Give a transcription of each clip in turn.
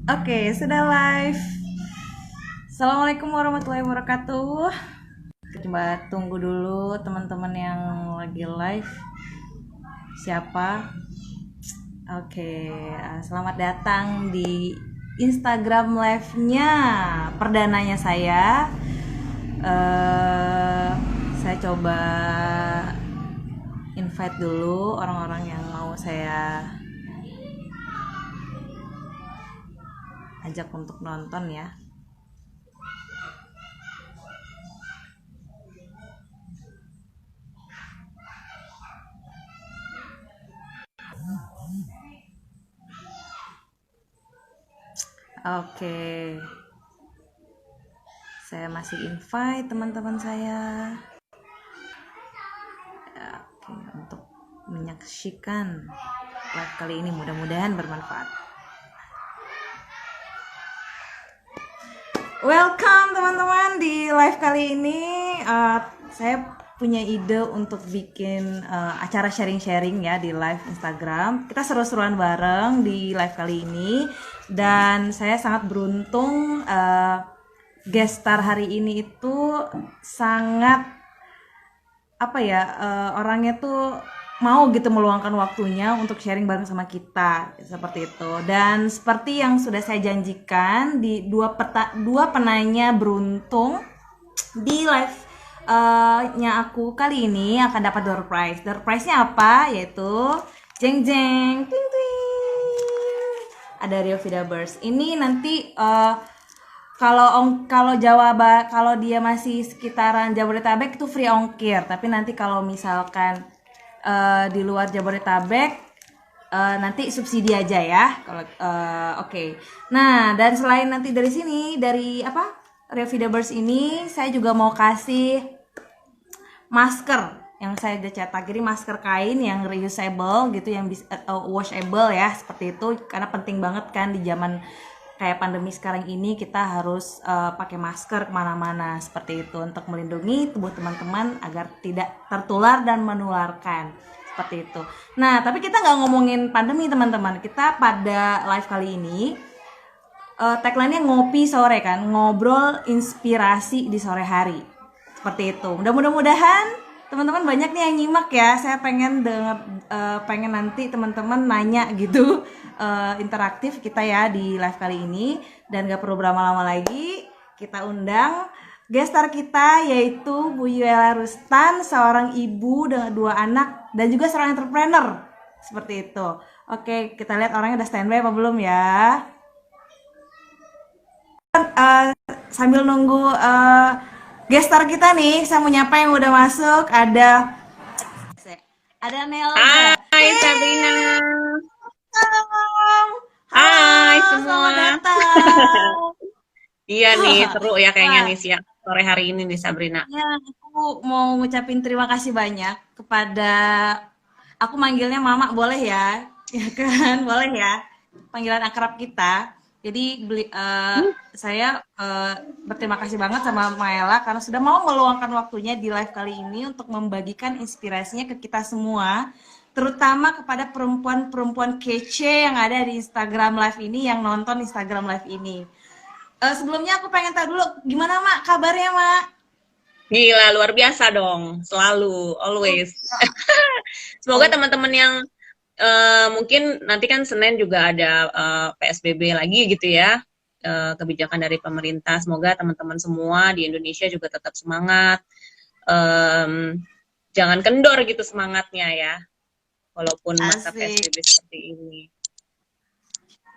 Oke, sudah live. Assalamualaikum warahmatullahi wabarakatuh. Coba tunggu dulu teman-teman yang lagi live. Siapa? Oke, selamat datang di Instagram live-nya perdananya saya. Eh, saya coba invite dulu orang-orang yang mau saya ajak untuk nonton ya. Oke, saya masih invite teman-teman saya. Oke, untuk menyaksikan live kali ini mudah-mudahan bermanfaat. Welcome teman-teman di live kali ini. Saya punya ide untuk bikin acara sharing-sharing ya di live Instagram. Kita seru-seruan bareng di live kali ini. Dan saya sangat beruntung guest star hari ini itu sangat orangnya tuh mau gitu meluangkan waktunya untuk sharing bareng sama kita seperti itu. Dan seperti yang sudah saya janjikan di dua penanya beruntung di live nya aku kali ini akan dapat door prize. Door prize-nya apa? Yaitu jeng jeng ting ting. Ada Rio Vida Burst. Ini nanti kalau dia masih sekitaran Jabodetabek itu free ongkir, tapi nanti kalau misalkan di luar Jabodetabek nanti subsidi aja ya. Kalau oke. Nah, dan selain nanti dari sini dari Rio Vida Burst ini saya juga mau kasih masker yang saya udah cetak. Jadi masker kain yang reusable gitu, yang bisa washable ya, seperti itu, karena penting banget kan di zaman kayak pandemi sekarang ini kita harus pakai masker kemana-mana seperti itu untuk melindungi tubuh teman-teman agar tidak tertular dan menularkan seperti itu. Nah, tapi kita nggak ngomongin pandemi teman-teman. Kita pada live kali ini tagline-nya ngopi sore kan, ngobrol inspirasi di sore hari. Seperti itu. Mudah-mudahan teman-teman banyak nih yang nyimak ya. Saya pengen pengen nanti teman-teman nanya gitu interaktif kita ya di live kali ini, dan gak perlu berlama-lama lagi. Kita undang gestar kita yaitu Bu Yuela Rustan, seorang ibu dengan 2 anak dan juga seorang entrepreneur. Seperti itu. Oke, kita lihat orangnya udah standby apa belum ya. Sambil nunggu gestar kita nih, saya mau nyapa yang udah masuk. Ada Nelza. Hai Sabrina. Hai Halo, selamat semua. datang. Iya nih, seru ya kayaknya Wah, nih siang sore hari ini nih Sabrina. ya, aku mau ngucapin terima kasih banyak kepada, aku manggilnya Mama boleh ya? Ya kan, boleh ya? Panggilan akrab kita. Jadi saya berterima kasih banget sama Maela karena sudah mau meluangkan waktunya di live kali ini untuk membagikan inspirasinya ke kita semua, terutama kepada perempuan-perempuan kece yang ada di Instagram live ini, yang nonton Instagram live ini. Sebelumnya aku pengen tahu dulu gimana Mak kabarnya Mak? Gila, luar biasa dong. Selalu, always. Semoga Oh, teman-teman yang mungkin nanti kan Senin juga ada PSBB lagi gitu ya. Kebijakan dari pemerintah. Semoga teman-teman semua di Indonesia juga tetap semangat. Jangan kendor gitu semangatnya ya. Walaupun masa asik. PSBB seperti ini.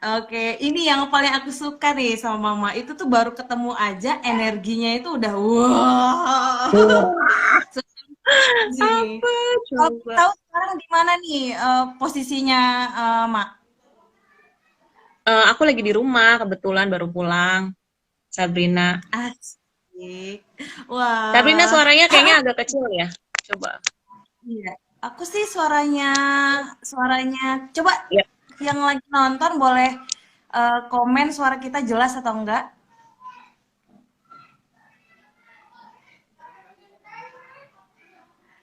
Oke, ini yang paling aku suka nih sama Mama. Itu tuh baru ketemu aja energinya itu udah wow. Sih. Apa Kalau coba? tahu sekarang di mana nih posisinya Mak? Aku lagi di rumah, kebetulan baru pulang. Sabrina. Asik. Sabrina Wah. suaranya kayaknya agak kecil ya. Coba. Iya. Aku sih suaranya coba Ya. yang lagi nonton boleh komen suara kita jelas atau enggak?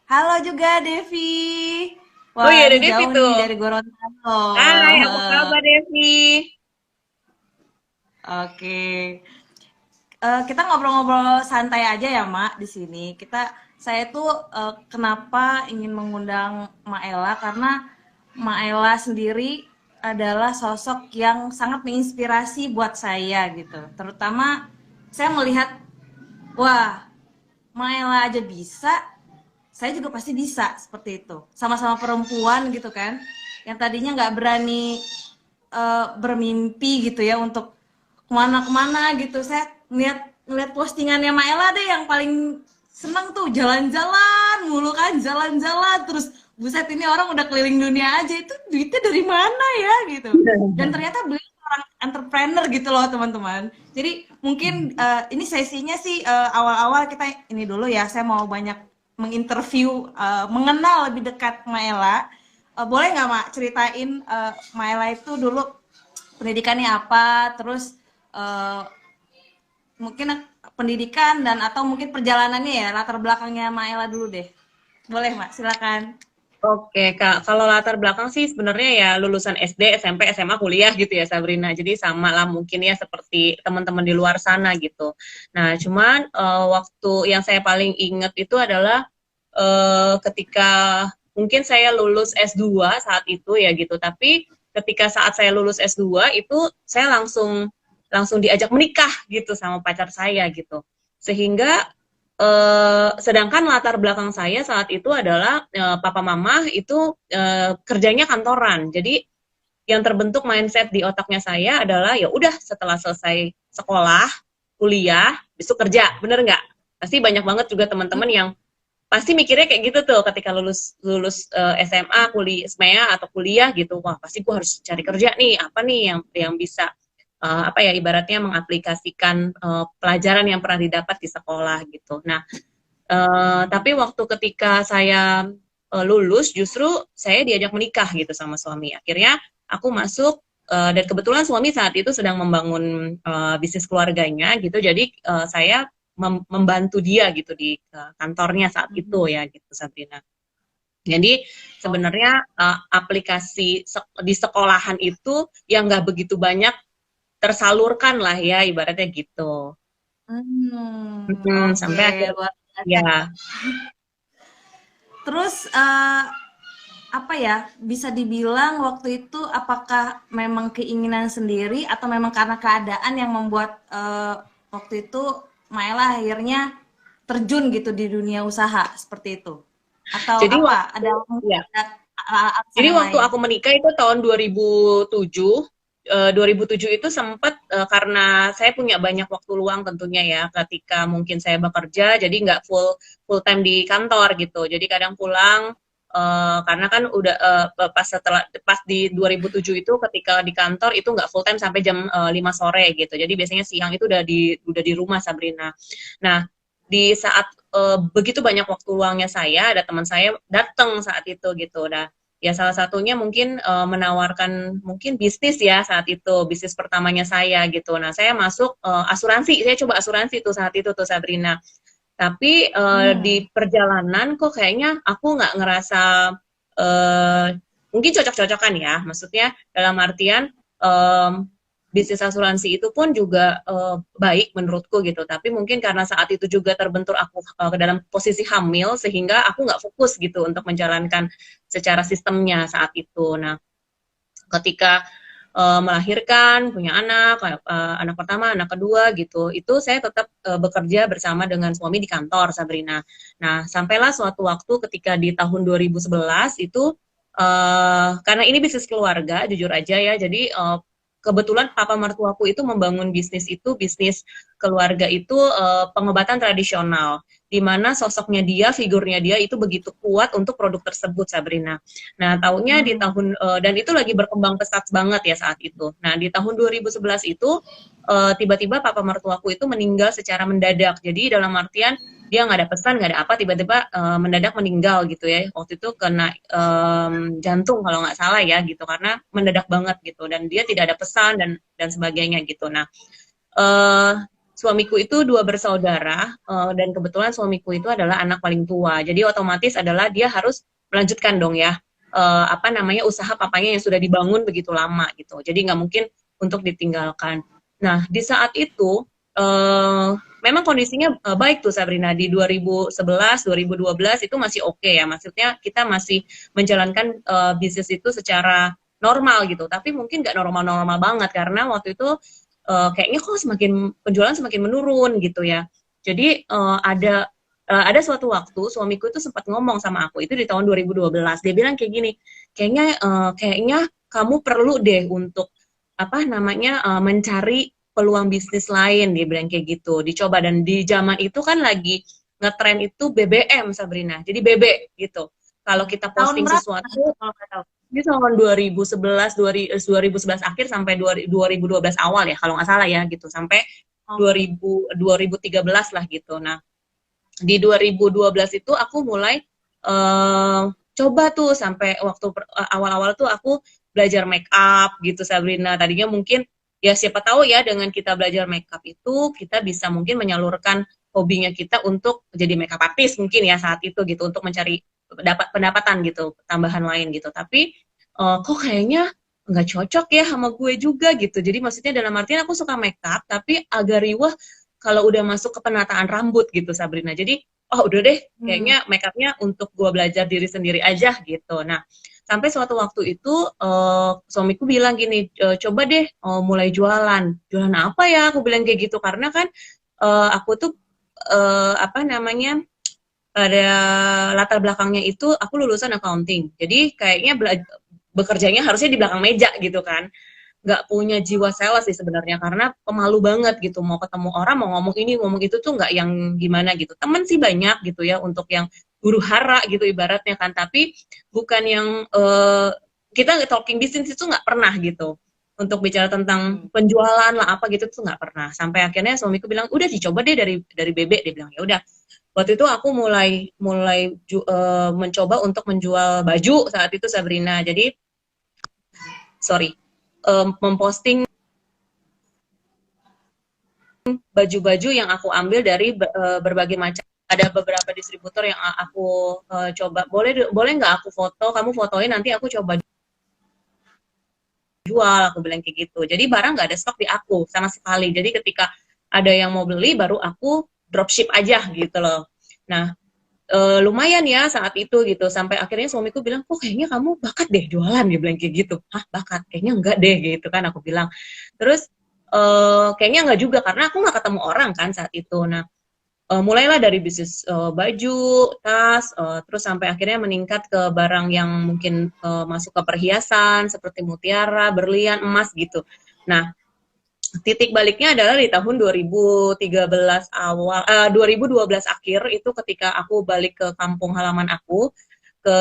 Halo juga Devi. Oh Wah, iya, ada ini Devi jauh nih tuh. dari Gorontalo. Hai, apa kabar Devi? Oke. Kita ngobrol-ngobrol santai aja ya, Mak, di sini. Saya tuh kenapa ingin mengundang Mak Ella karena Mak Ella sendiri adalah sosok yang sangat menginspirasi buat saya gitu. Terutama saya melihat, wah, Mak Ella aja bisa, saya juga pasti bisa seperti itu. Sama-sama perempuan gitu kan, yang tadinya nggak berani bermimpi gitu ya untuk kemana-kemana gitu. Saya ngeliat postingannya Maela deh yang paling seneng tuh jalan-jalan mulu kan, jalan-jalan terus buset ini orang udah keliling dunia aja, itu duitnya dari mana ya gitu. Dan ternyata beliau orang entrepreneur gitu loh teman-teman. Jadi mungkin ini sesinya sih awal-awal kita ini dulu ya, saya mau banyak menginterview, mengenal lebih dekat Maela. Boleh nggak Mak ceritain Maela itu dulu pendidikannya apa, terus eh, mungkin pendidikan dan atau mungkin perjalanannya ya, latar belakangnya Maela dulu deh. Boleh Mak, silakan. Oke, Kak. Kalau latar belakang sih sebenarnya ya lulusan SD, SMP, SMA, kuliah gitu ya Sabrina. Jadi sama lah mungkin ya seperti teman-teman di luar sana gitu. Nah, cuman waktu yang saya paling ingat itu adalah ketika mungkin saya lulus S2 saat itu ya gitu. Tapi ketika saat saya lulus S2 itu saya langsung langsung diajak menikah gitu sama pacar saya gitu. Sehingga sedangkan latar belakang saya saat itu adalah papa mama itu kerjanya kantoran. Jadi yang terbentuk mindset di otaknya saya adalah ya udah setelah selesai sekolah, kuliah, besok kerja, bener nggak? Pasti banyak banget juga teman-teman yang pasti mikirnya kayak gitu tuh ketika lulus lulus SMA, kuliah atau kuliah gitu. Wah, pasti gue harus cari kerja nih. Apa nih yang bisa apa ya ibaratnya mengaplikasikan pelajaran yang pernah didapat di sekolah gitu. Nah, tapi waktu ketika saya lulus, justru saya diajak menikah gitu sama suami. Akhirnya aku masuk dan kebetulan suami saat itu sedang membangun bisnis keluarganya gitu. Jadi saya membantu dia gitu di kantornya saat itu ya gitu Sabrina. Jadi sebenarnya aplikasi di sekolahan itu yang nggak begitu banyak tersalurkan lah ya ibaratnya gitu. Sampai Oke, akhir luar biasa. ya. Terus apa ya, bisa dibilang waktu itu apakah memang keinginan sendiri atau memang karena keadaan yang membuat waktu itu Maela akhirnya terjun gitu di dunia usaha seperti itu? Atau Jadi apa? waktu Ada mungkin ya. ada alasan Jadi yang waktu lain? aku menikah itu tahun 2007. 2007 itu sempat karena saya punya banyak waktu luang tentunya ya ketika mungkin saya bekerja jadi nggak full time di kantor gitu jadi kadang pulang karena kan udah pas di 2007 itu ketika di kantor itu nggak full time sampai jam 5 sore gitu jadi biasanya siang itu udah di rumah Sabrina. Nah di saat begitu banyak waktu luangnya saya ada teman saya datang saat itu gitu udah ya salah satunya mungkin menawarkan mungkin bisnis ya saat itu bisnis pertamanya saya gitu. Nah saya masuk asuransi, saya coba asuransi tuh saat itu tuh Sabrina. Tapi Hmm. di perjalanan kok kayaknya aku nggak ngerasa uh, mungkin cocok-cocokan ya. Maksudnya dalam artian bisnis asuransi itu pun juga baik menurutku gitu. Tapi mungkin karena saat itu juga terbentur aku ke dalam posisi hamil sehingga aku nggak fokus gitu untuk menjalankan secara sistemnya saat itu. Nah, ketika melahirkan, punya anak pertama, anak kedua gitu, itu saya tetap bekerja bersama dengan suami di kantor, Sabrina. Nah, sampailah suatu waktu ketika di tahun 2011 itu, karena ini bisnis keluarga, jujur aja ya, jadi kebetulan papa mertuaku itu membangun bisnis keluarga itu pengobatan tradisional, di mana sosoknya dia, figurnya dia itu begitu kuat untuk produk tersebut, Sabrina. Nah, tahunnya di Hmm. tahun dan itu lagi berkembang pesat banget ya saat itu. Nah, di tahun 2011 itu tiba-tiba papa mertuaku itu meninggal secara mendadak. Jadi dalam artian dia nggak ada pesan, nggak ada apa, tiba-tiba mendadak meninggal gitu ya. Waktu itu kena jantung kalau nggak salah ya gitu, karena mendadak banget gitu. Dan dia tidak ada pesan dan sebagainya gitu. Nah, uh, suamiku itu dua bersaudara dan kebetulan suamiku itu adalah anak paling tua. Jadi otomatis adalah dia harus melanjutkan dong ya apa namanya usaha papanya yang sudah dibangun begitu lama gitu. Jadi nggak mungkin untuk ditinggalkan. Nah, di saat itu memang kondisinya baik tuh Sabrina di 2011, 2012 itu masih oke ya. Maksudnya kita masih menjalankan bisnis itu secara normal gitu. Tapi mungkin nggak normal-normal banget karena waktu itu kayaknya kok semakin penjualan semakin menurun gitu ya. Jadi ada suatu waktu suamiku itu sempat ngomong sama aku itu di tahun 2012. Dia bilang kayak gini, kayaknya kamu perlu deh untuk apa namanya mencari peluang bisnis lain, dia bilang kayak gitu, dicoba. Dan di zaman itu kan lagi ngetren itu BBM Sabrina, jadi bebek gitu. Kalau kita Tahun posting berapa sesuatu kalau nggak tahu? di tahun 2011 2011 akhir sampai 2012 awal ya kalau nggak salah ya gitu, sampai Oke. 2013 lah gitu. Nah, di 2012 itu aku mulai coba tuh sampai waktu awal-awal tuh aku belajar make up gitu Sabrina. Tadinya mungkin ya siapa tahu ya dengan kita belajar make up itu kita bisa mungkin menyalurkan hobinya kita untuk jadi make up artist mungkin ya saat itu gitu untuk mencari pendapatan gitu tambahan lain gitu. Tapi kok kayaknya nggak cocok ya sama gue juga gitu. Jadi maksudnya dalam artian aku suka make up tapi agak riwah kalau udah masuk ke penataan rambut gitu Sabrina. Jadi oh udah deh Hmm. kayaknya make upnya untuk gue belajar diri sendiri aja gitu. Nah sampai suatu waktu itu suamiku bilang gini, coba deh mulai jualan. Jualan apa ya? Aku bilang kayak gitu karena kan aku tuh apa namanya pada latar belakangnya itu aku lulusan accounting. Jadi kayaknya bekerjanya harusnya di belakang meja gitu kan, nggak punya jiwa sales sih sebenarnya karena pemalu banget gitu mau ketemu orang mau ngomong ini ngomong itu tuh nggak yang gimana gitu. Temen sih banyak gitu ya untuk yang huru hara gitu ibaratnya kan, tapi bukan yang kita talking bisnis itu nggak pernah gitu untuk bicara tentang Hmm. penjualan lah apa gitu tuh nggak pernah. Sampai akhirnya suamiku bilang udah dicoba deh dari bebek, dia bilang ya udah. Waktu itu aku mulai mulai mencoba untuk menjual baju saat itu Sabrina. Jadi sorry, memposting baju-baju yang aku ambil dari berbagai macam, ada beberapa distributor yang aku coba, boleh boleh nggak aku foto, kamu fotoin nanti aku coba jual, aku bilang kayak gitu. Jadi barang nggak ada stok di aku sama sekali. Jadi ketika ada yang mau beli baru aku dropship aja gitu loh. Nah lumayan ya saat itu gitu, sampai akhirnya suamiku bilang kok kayaknya kamu bakat deh jualan, dia bilang kayak gitu. Hah bakat? Kayaknya enggak deh gitu kan aku bilang. Terus kayaknya enggak juga karena aku nggak ketemu orang kan saat itu. Nah mulailah dari bisnis baju, tas, terus sampai akhirnya meningkat ke barang yang mungkin masuk ke perhiasan seperti mutiara, berlian, emas gitu. Nah, titik baliknya adalah di tahun 2013 awal, 2012 akhir itu ketika aku balik ke kampung halaman aku, ke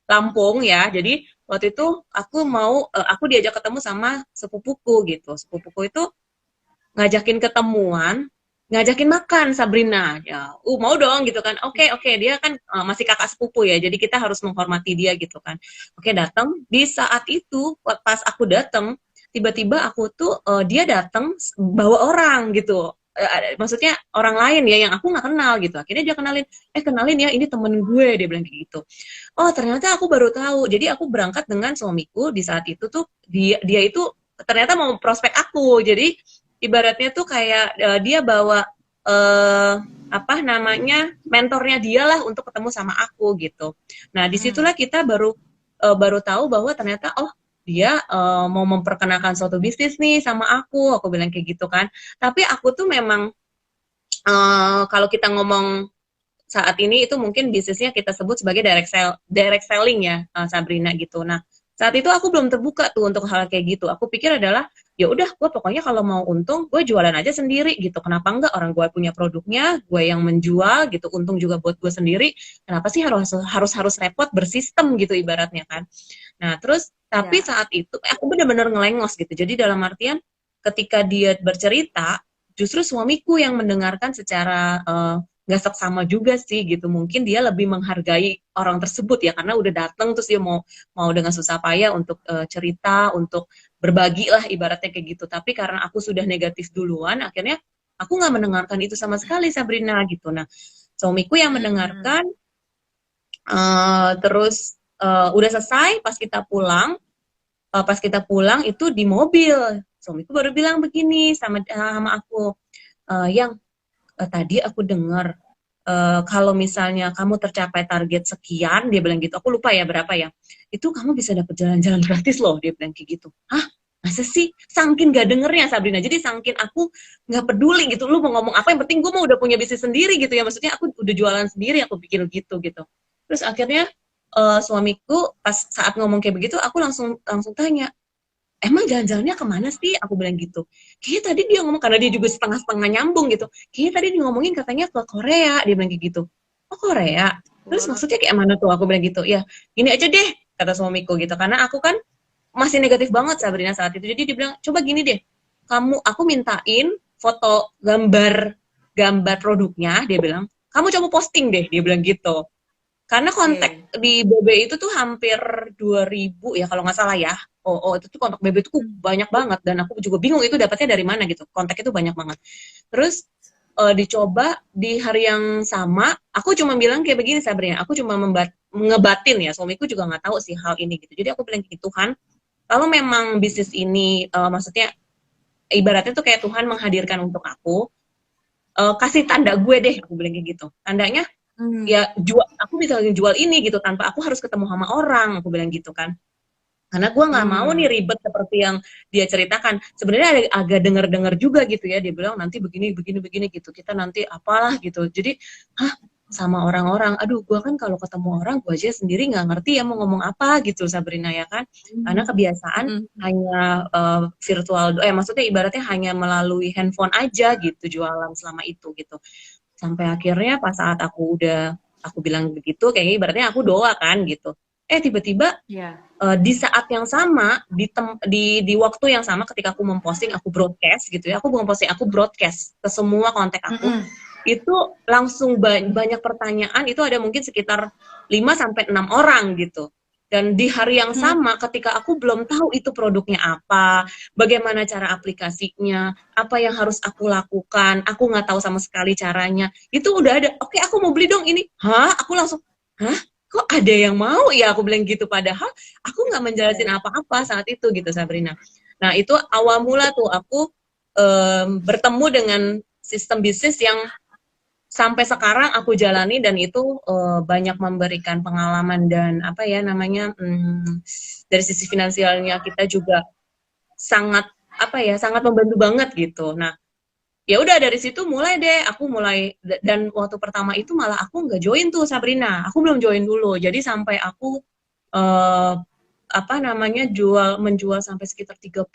Lampung ya. Jadi waktu itu aku diajak ketemu sama sepupuku gitu. Sepupuku itu ngajakin ketemuan, ngajakin makan Sabrina. Ya, mau dong gitu kan. Oke, oke, dia kan masih kakak sepupu ya. Jadi kita harus menghormati dia gitu kan. Oke, datang. Di saat itu pas aku datang, tiba-tiba aku tuh dia datang bawa orang gitu. Maksudnya orang lain ya yang aku nggak kenal gitu. Akhirnya dia kenalin ya ini temen gue, dia bilang kayak gitu. Oh ternyata aku baru tahu. Jadi aku berangkat dengan suamiku di saat itu tuh dia itu ternyata mau prospek aku. Jadi ibaratnya tuh kayak dia bawa uh, apa namanya mentornya dia lah untuk ketemu sama aku gitu. Nah Hmm. disitulah kita baru tahu bahwa ternyata oh dia mau memperkenalkan suatu bisnis nih sama aku bilang kayak gitu kan. Tapi aku tuh memang kalau kita ngomong saat ini itu mungkin bisnisnya kita sebut sebagai direct selling ya Sabrina gitu. Nah saat itu aku belum terbuka tuh untuk hal kayak gitu. Aku pikir adalah ya udah gue pokoknya kalau mau untung gue jualan aja sendiri gitu. Kenapa enggak, orang gue punya produknya, gue yang menjual gitu, untung juga buat gue sendiri. Kenapa sih harus harus harus repot bersistem gitu ibaratnya kan. Nah terus tapi Ya. saat itu aku benar-benar ngelengos gitu. Jadi dalam artian ketika dia bercerita justru suamiku yang mendengarkan secara nggak seksama juga sih gitu, mungkin dia lebih menghargai orang tersebut ya karena udah datang terus dia mau dengan susah payah untuk cerita, untuk berbagi lah ibaratnya kayak gitu. Tapi karena aku sudah negatif duluan akhirnya aku nggak mendengarkan itu sama sekali Sabrina gitu. Nah suamiku yang Hmm. mendengarkan terus udah selesai pas kita pulang itu di mobil suamiku baru bilang begini sama aku, yang tadi aku dengar kalau misalnya kamu tercapai target sekian, dia bilang gitu, aku lupa ya berapa ya, itu kamu bisa dapet jalan-jalan gratis loh, dia bilang kayak gitu. Hah? Masa sih? Sangkin gak dengernya Sabrina, jadi sangkin aku gak peduli gitu, lu mau ngomong apa, yang penting gue mau udah punya bisnis sendiri gitu ya, maksudnya aku udah jualan sendiri, aku pikir gitu. Terus akhirnya suamiku pas saat ngomong kayak begitu, aku langsung tanya, emang jalan-jalannya kemana sih? Aku bilang gitu. Kayaknya tadi dia ngomong, karena dia juga setengah-setengah nyambung gitu. Kayaknya tadi dia ngomongin katanya ke Korea. Dia bilang kayak gitu. Oh Korea? Terus Wah. maksudnya kayak mana tuh? Aku bilang gitu. Ya gini aja deh, kata suamiku gitu. Karena aku kan masih negatif banget Sabrina saat itu. Jadi dia bilang, coba gini deh. Aku mintain foto gambar produknya. Dia bilang, kamu coba posting deh. Dia bilang gitu. Karena kontak Oke. di BB itu tuh hampir 2000 ya kalau nggak salah ya. Oh, itu tuh kontak BB itu banyak banget dan aku juga bingung itu dapatnya dari mana gitu. Kontak itu banyak banget. Terus dicoba di hari yang sama, aku cuma bilang kayak begini Sabrina, aku cuma ngebatin ya, suamiku juga nggak tahu sih hal ini gitu. Jadi aku bilang gitu, Tuhan, kalau memang bisnis ini maksudnya ibaratnya tuh kayak Tuhan menghadirkan untuk aku, kasih tanda gue deh, aku bilang kayak gitu. Tandanya Hmm. ya aku bisa jual ini gitu tanpa aku harus ketemu sama orang, aku bilang gitu kan, karena gue nggak mau nih Hmm. ribet seperti yang dia ceritakan. Sebenarnya ada agak dengar juga gitu ya, dia bilang nanti begini begini begini gitu, kita nanti apalah gitu. Jadi sama orang-orang, aduh gue kan kalau ketemu orang gue aja sendiri nggak ngerti ya mau ngomong apa gitu Sabrina ya kan, karena Hmm. kebiasaan Hmm. hanya virtual, maksudnya ibaratnya hanya melalui handphone aja gitu jualan selama itu gitu. Sampai akhirnya pas saat aku bilang begitu, kayaknya ibaratnya aku doa kan gitu. Tiba-tiba Ya. di saat yang sama, di waktu yang sama ketika aku memposting, aku broadcast gitu ya, aku bukan posting, aku broadcast ke semua kontak aku, Mm-mm. itu langsung banyak pertanyaan, itu ada mungkin sekitar 5 sampai 6 orang gitu. Dan di hari yang Hmm. sama, ketika aku belum tahu itu produknya apa, bagaimana cara aplikasinya, apa yang harus aku lakukan, aku nggak tahu sama sekali caranya, itu udah ada, oke aku mau beli dong ini, aku langsung, hah? Kok ada yang mau ya? Aku bilang gitu, padahal aku nggak menjelasin apa-apa saat itu gitu Sabrina. Nah itu awal mula tuh aku bertemu dengan sistem bisnis yang sampai sekarang aku jalani, dan itu banyak memberikan pengalaman dan apa ya namanya, dari sisi finansialnya kita juga sangat apa ya, sangat membantu banget gitu. Nah ya udah dari situ mulai deh aku mulai, dan waktu pertama itu malah aku nggak join tuh Sabrina, aku belum join dulu, jadi sampai aku eh, apa namanya menjual sampai sekitar 30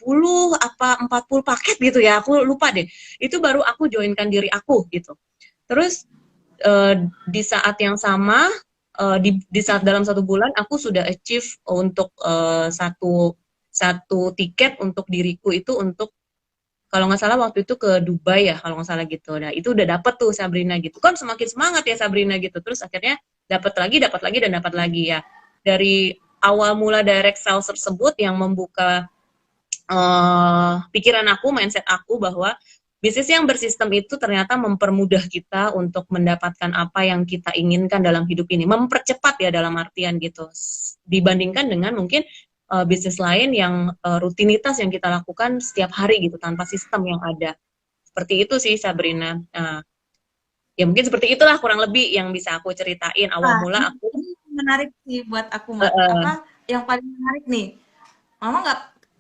apa 40 paket gitu ya, aku lupa deh, itu baru aku joinkan diri aku gitu. Terus di saat yang sama, di saat dalam 1 bulan aku sudah achieve untuk satu satu tiket untuk diriku itu, untuk kalau nggak salah waktu itu ke Dubai ya kalau nggak salah gitu. Nah itu udah dapet tuh Sabrina gitu, kan semakin semangat ya Sabrina gitu. Terus akhirnya dapat lagi dan dapat lagi ya. Dari awal mula direct sales tersebut yang membuka pikiran aku, mindset aku bahwa bisnis yang bersistem itu ternyata mempermudah kita untuk mendapatkan apa yang kita inginkan dalam hidup ini, mempercepat ya dalam artian gitu, dibandingkan dengan mungkin bisnis lain yang rutinitas yang kita lakukan setiap hari gitu tanpa sistem yang ada. Seperti itu sih Sabrina. Ya mungkin seperti itulah kurang lebih yang bisa aku ceritain awal Nah, mula aku. ini menarik sih buat aku, Mak. Uh, Apa yang paling menarik nih? Mama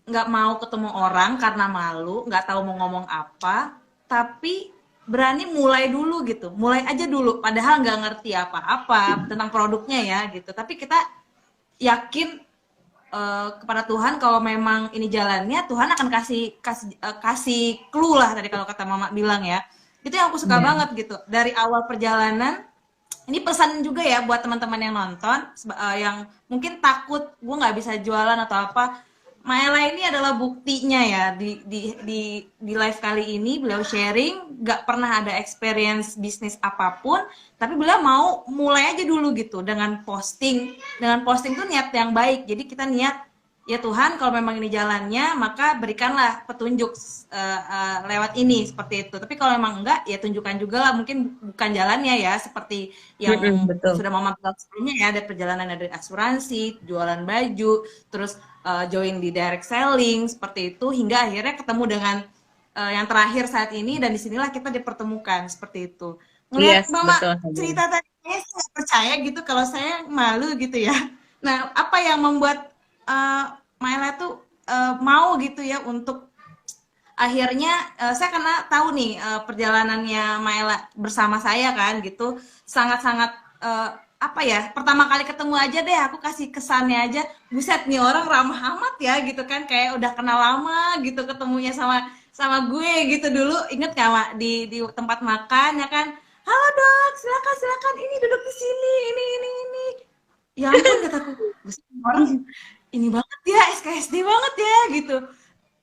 nggak mau ketemu orang karena malu, nggak tahu mau ngomong apa, tapi berani mulai dulu gitu, mulai aja dulu. Padahal nggak ngerti apa-apa tentang produknya ya gitu. Tapi kita yakin kepada Tuhan kalau memang ini jalannya, Tuhan akan kasih clue lah tadi kalau kata Mama bilang ya. Itu yang aku suka ya. banget gitu. Dari awal perjalanan ini pesan juga ya buat teman-teman yang nonton, yang mungkin takut gue nggak bisa jualan atau apa. Maela ini adalah buktinya ya, di live kali ini beliau sharing nggak pernah ada experience bisnis apapun, tapi beliau mau mulai aja dulu gitu dengan posting tuh niat yang baik. Jadi kita niat ya Tuhan kalau memang ini jalannya maka berikanlah petunjuk lewat ini seperti itu. Tapi kalau memang enggak ya tunjukkan juga lah mungkin bukan jalannya ya seperti Mm-mm, yang betul. sudah Mama bilang sebelumnya ya ada perjalanan dari asuransi, jualan baju, terus join di direct selling seperti itu hingga akhirnya ketemu dengan yang terakhir saat ini dan disinilah kita dipertemukan seperti itu. Ngelihat Yes, Mama betul Sabrina. cerita tadi saya nggak percaya gitu kalau saya malu gitu ya. Nah, apa yang membuat Maela tuh mau gitu ya untuk akhirnya saya karena tahu nih perjalanannya Maela bersama saya kan gitu sangat-sangat apa ya pertama kali ketemu aja deh aku kasih kesannya aja buset nih orang ramah amat ya gitu kan kayak udah kenal lama gitu ketemunya sama sama gue gitu dulu inget gak Mak di tempat makan ya kan halo dok silakan silakan ini duduk di sini ini ya ampun kataku buset orang ini banget ya SKSD banget ya gitu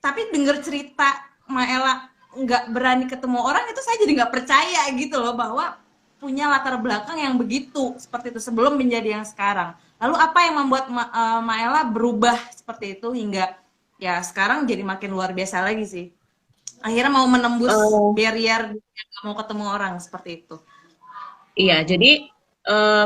tapi denger cerita Maela nggak berani ketemu orang itu saya jadi nggak percaya gitu loh bahwa punya latar belakang yang begitu seperti itu sebelum menjadi yang sekarang. Lalu apa yang membuat Maela berubah seperti itu hingga ya sekarang jadi makin luar biasa lagi sih. Akhirnya mau menembus Eh, barrier nggak mau ketemu orang seperti itu. iya, jadi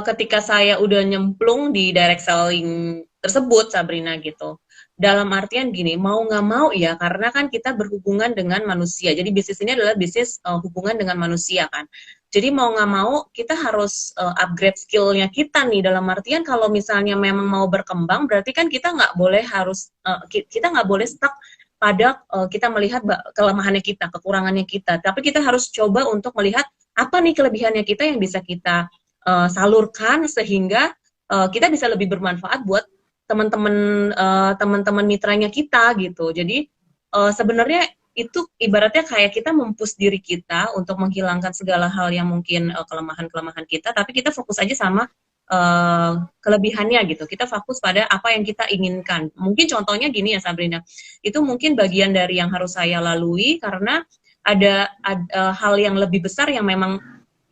ketika saya udah nyemplung di direct selling tersebut, Sabrina gitu. Dalam artian gini, mau nggak mau ya, karena kan kita berhubungan dengan manusia. Jadi bisnis ini adalah bisnis hubungan dengan manusia kan. Jadi mau nggak mau kita harus upgrade skillnya kita nih. Dalam artian kalau misalnya memang mau berkembang, berarti kan kita nggak boleh harus kita nggak boleh stuck pada kita melihat kelemahannya kita, kekurangannya kita. Tapi kita harus coba untuk melihat apa nih kelebihannya kita yang bisa kita salurkan sehingga kita bisa lebih bermanfaat buat teman-teman teman-teman mitranya kita gitu. Jadi sebenarnya itu ibaratnya kayak kita mempush diri kita untuk menghilangkan segala hal yang mungkin kelemahan-kelemahan kita, tapi kita fokus aja sama kelebihannya gitu. Kita fokus pada apa yang kita inginkan. Mungkin contohnya gini ya Sabrina, itu mungkin bagian dari yang harus saya lalui karena ada hal yang lebih besar yang memang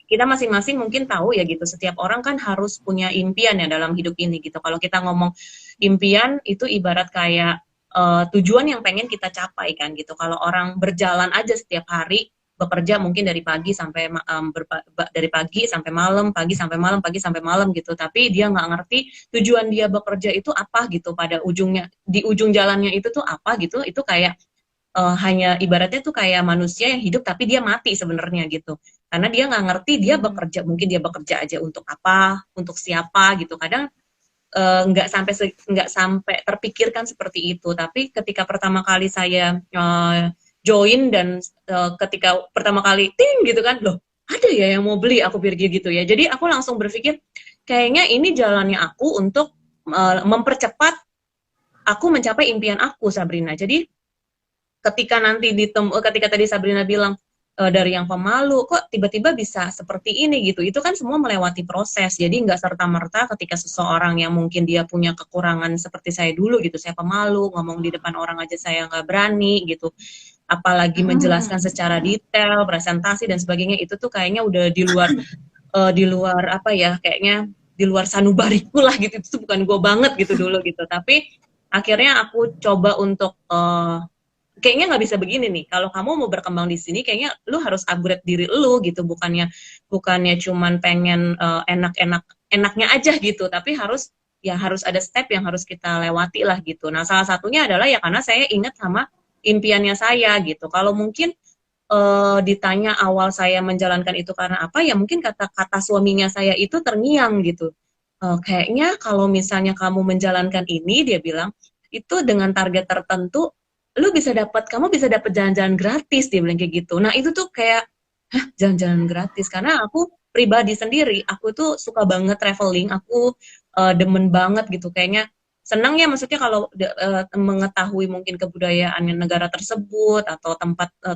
kita masing-masing mungkin tahu ya gitu. Setiap orang kan harus punya impian ya dalam hidup ini gitu. Kalau kita ngomong impian itu ibarat kayak tujuan yang pengen kita capai kan gitu. Kalau orang berjalan aja setiap hari bekerja mungkin dari pagi sampai dari pagi sampai malam, pagi sampai malam, pagi sampai malam gitu. Tapi dia nggak ngerti tujuan dia bekerja itu apa gitu. Pada ujungnya di ujung jalannya itu tuh apa gitu. Itu kayak hanya ibaratnya tuh kayak manusia yang hidup tapi dia mati sebenarnya gitu karena dia nggak ngerti dia Hmm. bekerja mungkin dia bekerja aja untuk apa untuk siapa gitu kadang nggak sampai terpikirkan seperti itu tapi ketika pertama kali saya join dan ketika pertama kali ting gitu kan loh ada ya yang mau beli aku pikir gitu ya jadi aku langsung berpikir kayaknya ini jalannya aku untuk mempercepat aku mencapai impian aku Sabrina jadi ketika tadi Sabrina bilang dari yang pemalu kok tiba-tiba bisa seperti ini gitu itu kan semua melewati proses jadi nggak serta merta ketika seseorang yang mungkin dia punya kekurangan seperti saya dulu gitu saya pemalu ngomong di depan orang aja saya nggak berani gitu apalagi menjelaskan secara detail presentasi dan sebagainya itu tuh kayaknya udah di luar apa ya kayaknya di luar sanubariku lah gitu itu tuh bukan gue banget gitu dulu gitu tapi akhirnya aku coba untuk kayaknya nggak bisa begini nih. Kalau kamu mau berkembang di sini, kayaknya lu harus upgrade diri lu gitu. Bukannya cuman pengen enak-enak enaknya aja gitu, tapi harus ada step yang harus kita lewati lah gitu. Nah, salah satunya adalah ya karena saya ingat sama impiannya saya gitu. Kalau mungkin ditanya awal saya menjalankan itu karena apa, ya mungkin kata-kata suaminya saya itu terngiang gitu. Kayaknya kalau misalnya kamu menjalankan ini, dia bilang, itu dengan target tertentu kamu bisa dapat jalan-jalan gratis dia bilang kayak gitu. Nah, itu tuh kayak jalan-jalan gratis karena aku pribadi sendiri, aku tuh suka banget traveling, aku demen banget gitu kayaknya senang ya maksudnya kalau mengetahui mungkin kebudayaan negara tersebut atau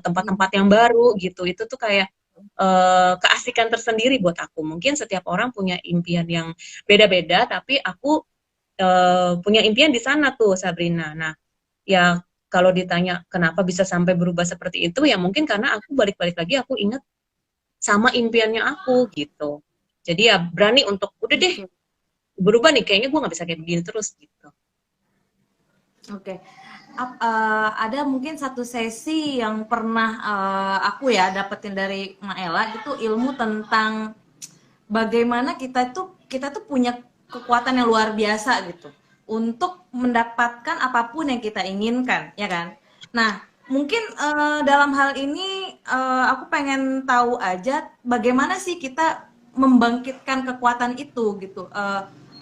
tempat-tempat yang baru gitu. Itu tuh kayak keasikan tersendiri buat aku. Mungkin setiap orang punya impian yang beda-beda, tapi aku punya impian di sana tuh Sabrina. Nah, ya kalau ditanya kenapa bisa sampai berubah seperti itu ya mungkin karena aku balik-balik lagi aku ingat sama impiannya aku gitu jadi ya berani untuk udah deh Betul. berubah nih kayaknya gue nggak bisa kayak begini terus gitu Oke. Ada mungkin satu sesi yang pernah aku ya dapetin dari Maela itu ilmu tentang bagaimana kita tuh punya kekuatan yang luar biasa gitu untuk mendapatkan apapun yang kita inginkan, ya kan? Nah, mungkin dalam hal ini aku pengen tahu aja bagaimana sih kita membangkitkan kekuatan itu gitu.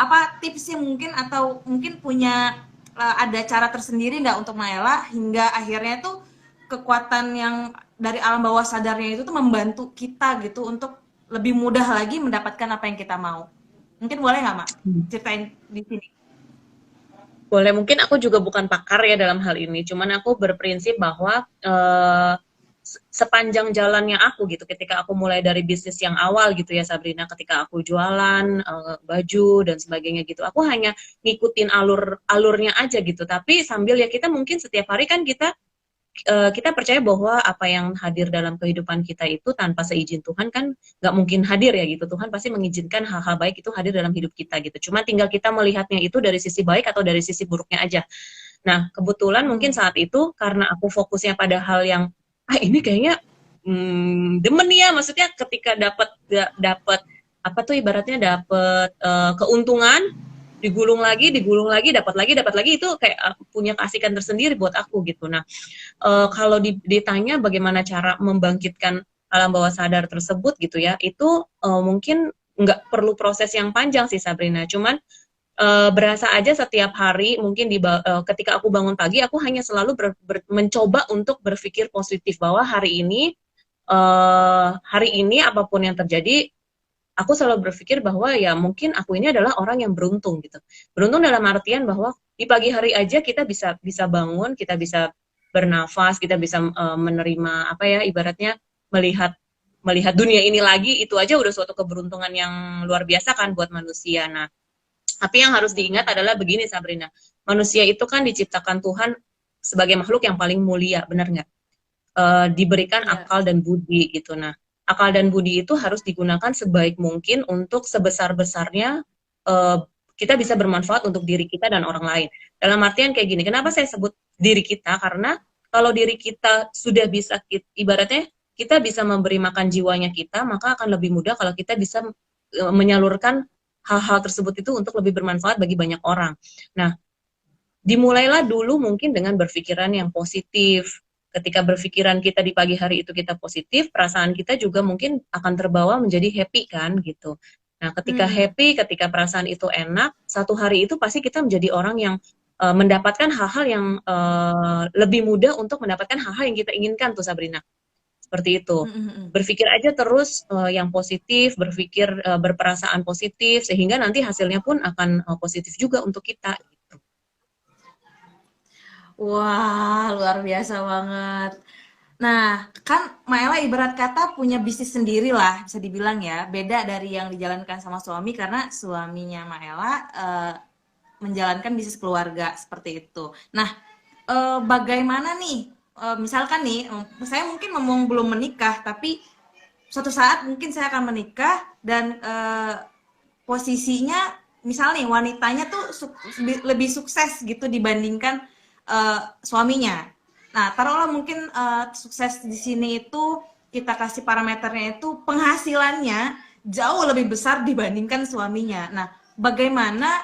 Apa tipsnya mungkin atau mungkin punya ada cara tersendiri nggak untuk Maela hingga akhirnya tuh kekuatan yang dari alam bawah sadarnya itu tuh membantu kita gitu untuk lebih mudah lagi mendapatkan apa yang kita mau. Mungkin boleh nggak, Mak? Ceritain di sini. Boleh, mungkin aku juga bukan pakar ya dalam hal ini, cuman aku berprinsip bahwa sepanjang jalannya aku gitu, ketika aku mulai dari bisnis yang awal gitu ya Sabrina, ketika aku jualan baju dan sebagainya gitu, aku hanya ngikutin alurnya aja gitu, tapi sambil ya kita mungkin setiap hari kan kita percaya bahwa apa yang hadir dalam kehidupan kita itu tanpa seizin Tuhan kan nggak mungkin hadir ya gitu. Tuhan pasti mengizinkan hal-hal baik itu hadir dalam hidup kita gitu. Cuma tinggal kita melihatnya itu dari sisi baik atau dari sisi buruknya aja. Nah, kebetulan mungkin saat itu karena aku fokusnya pada hal yang ini kayaknya demen ya, maksudnya ketika dapat apa tuh ibaratnya dapat keuntungan, digulung lagi, dapat lagi itu kayak punya keasikan tersendiri buat aku gitu. Nah, kalau ditanya bagaimana cara membangkitkan alam bawah sadar tersebut gitu ya, itu mungkin nggak perlu proses yang panjang sih Sabrina, cuman berasa aja setiap hari mungkin ketika aku bangun pagi aku hanya selalu mencoba untuk berpikir positif bahwa hari ini apapun yang terjadi aku selalu berpikir bahwa ya mungkin aku ini adalah orang yang beruntung gitu. Beruntung dalam artian bahwa di pagi hari aja kita bisa bangun, kita bisa bernafas, kita bisa menerima apa ya ibaratnya melihat melihat dunia ini lagi, itu aja udah suatu keberuntungan yang luar biasa kan buat manusia. Nah, tapi yang harus diingat adalah begini Sabrina, manusia itu kan diciptakan Tuhan sebagai makhluk yang paling mulia, benar nggak? Diberikan Ya. akal dan budi gitu. Nah, akal dan budi itu harus digunakan sebaik mungkin untuk sebesar-besarnya uh, kita bisa bermanfaat untuk diri kita dan orang lain. Dalam artian kayak gini, kenapa saya sebut diri kita? Karena kalau diri kita sudah bisa, ibaratnya kita bisa memberi makan jiwanya kita, maka akan lebih mudah kalau kita bisa menyalurkan hal-hal tersebut itu untuk lebih bermanfaat bagi banyak orang. Nah, dimulailah dulu mungkin dengan berpikiran yang positif. Ketika berpikiran kita di pagi hari itu kita positif, perasaan kita juga mungkin akan terbawa menjadi happy kan gitu. Nah, ketika Hmm. happy, ketika perasaan itu enak, satu hari itu pasti kita menjadi orang yang mendapatkan hal-hal yang lebih mudah untuk mendapatkan hal-hal yang kita inginkan tuh Sabrina. Seperti itu. Hmm, hmm, hmm. Berpikir aja terus yang positif, berpikir berperasaan positif sehingga nanti hasilnya pun akan positif juga untuk kita gitu. Wah, luar biasa banget. Nah, kan Maela ibarat kata punya bisnis sendiri lah, bisa dibilang ya. Beda dari yang dijalankan sama suami karena suaminya Maela menjalankan bisnis keluarga seperti itu. Nah, bagaimana nih? Misalkan nih, saya mungkin ngomong belum menikah, tapi suatu saat mungkin saya akan menikah dan posisinya misalnya nih wanitanya tuh lebih sukses gitu dibandingkan suaminya. Nah, taruhlah mungkin sukses di sini itu kita kasih parameternya itu penghasilannya jauh lebih besar dibandingkan suaminya. Nah, bagaimana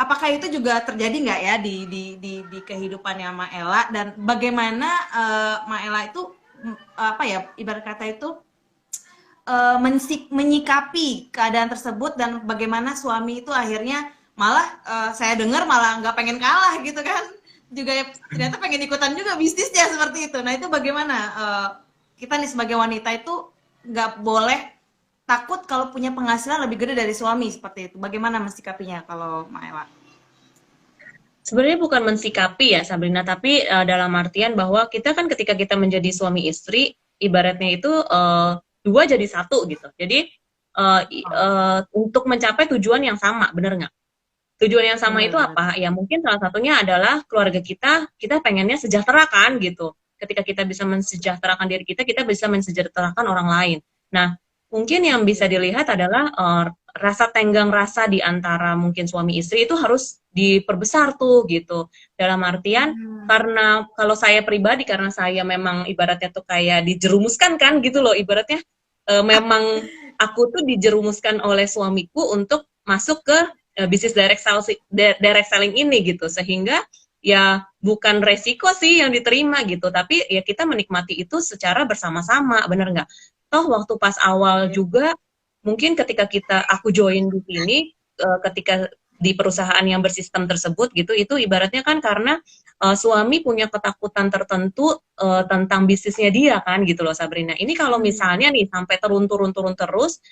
apakah itu juga terjadi nggak ya di kehidupannya Maela dan bagaimana Maela itu apa ya ibarat kata itu menyikapi keadaan tersebut dan bagaimana suami itu akhirnya malah saya dengar malah nggak pengen kalah gitu kan juga ya, ternyata pengen ikutan juga bisnisnya seperti itu. Nah itu bagaimana kita nih sebagai wanita itu nggak boleh takut kalau punya penghasilan lebih gede dari suami seperti itu. Bagaimana mensikapinya kalau Maela? Sebenarnya bukan mensikapi ya Sabrina, tapi dalam artian bahwa kita kan ketika kita menjadi suami istri, ibaratnya itu dua jadi satu gitu. Jadi untuk mencapai tujuan yang sama, bener nggak? Tujuan yang sama itu Benar-benar. apa? Ya mungkin salah satunya adalah keluarga kita pengennya sejahtera kan gitu. Ketika kita bisa mensejahterakan diri kita bisa mensejahterakan orang lain. Nah, mungkin yang bisa dilihat adalah rasa tenggang rasa di antara mungkin suami istri itu harus diperbesar tuh gitu. Dalam artian Hmm. karena kalau saya pribadi karena saya memang ibaratnya tuh kayak dijerumuskan kan gitu loh ibaratnya memang aku tuh dijerumuskan oleh suamiku untuk masuk ke bisnis direct selling ini gitu sehingga ya bukan resiko sih yang diterima gitu tapi ya kita menikmati itu secara bersama-sama bener nggak? Toh waktu pas awal juga mungkin ketika aku join di sini ketika di perusahaan yang bersistem tersebut gitu itu ibaratnya kan karena suami punya ketakutan tertentu tentang bisnisnya dia kan gitu loh Sabrina. Ini kalau misalnya nih sampai turun terus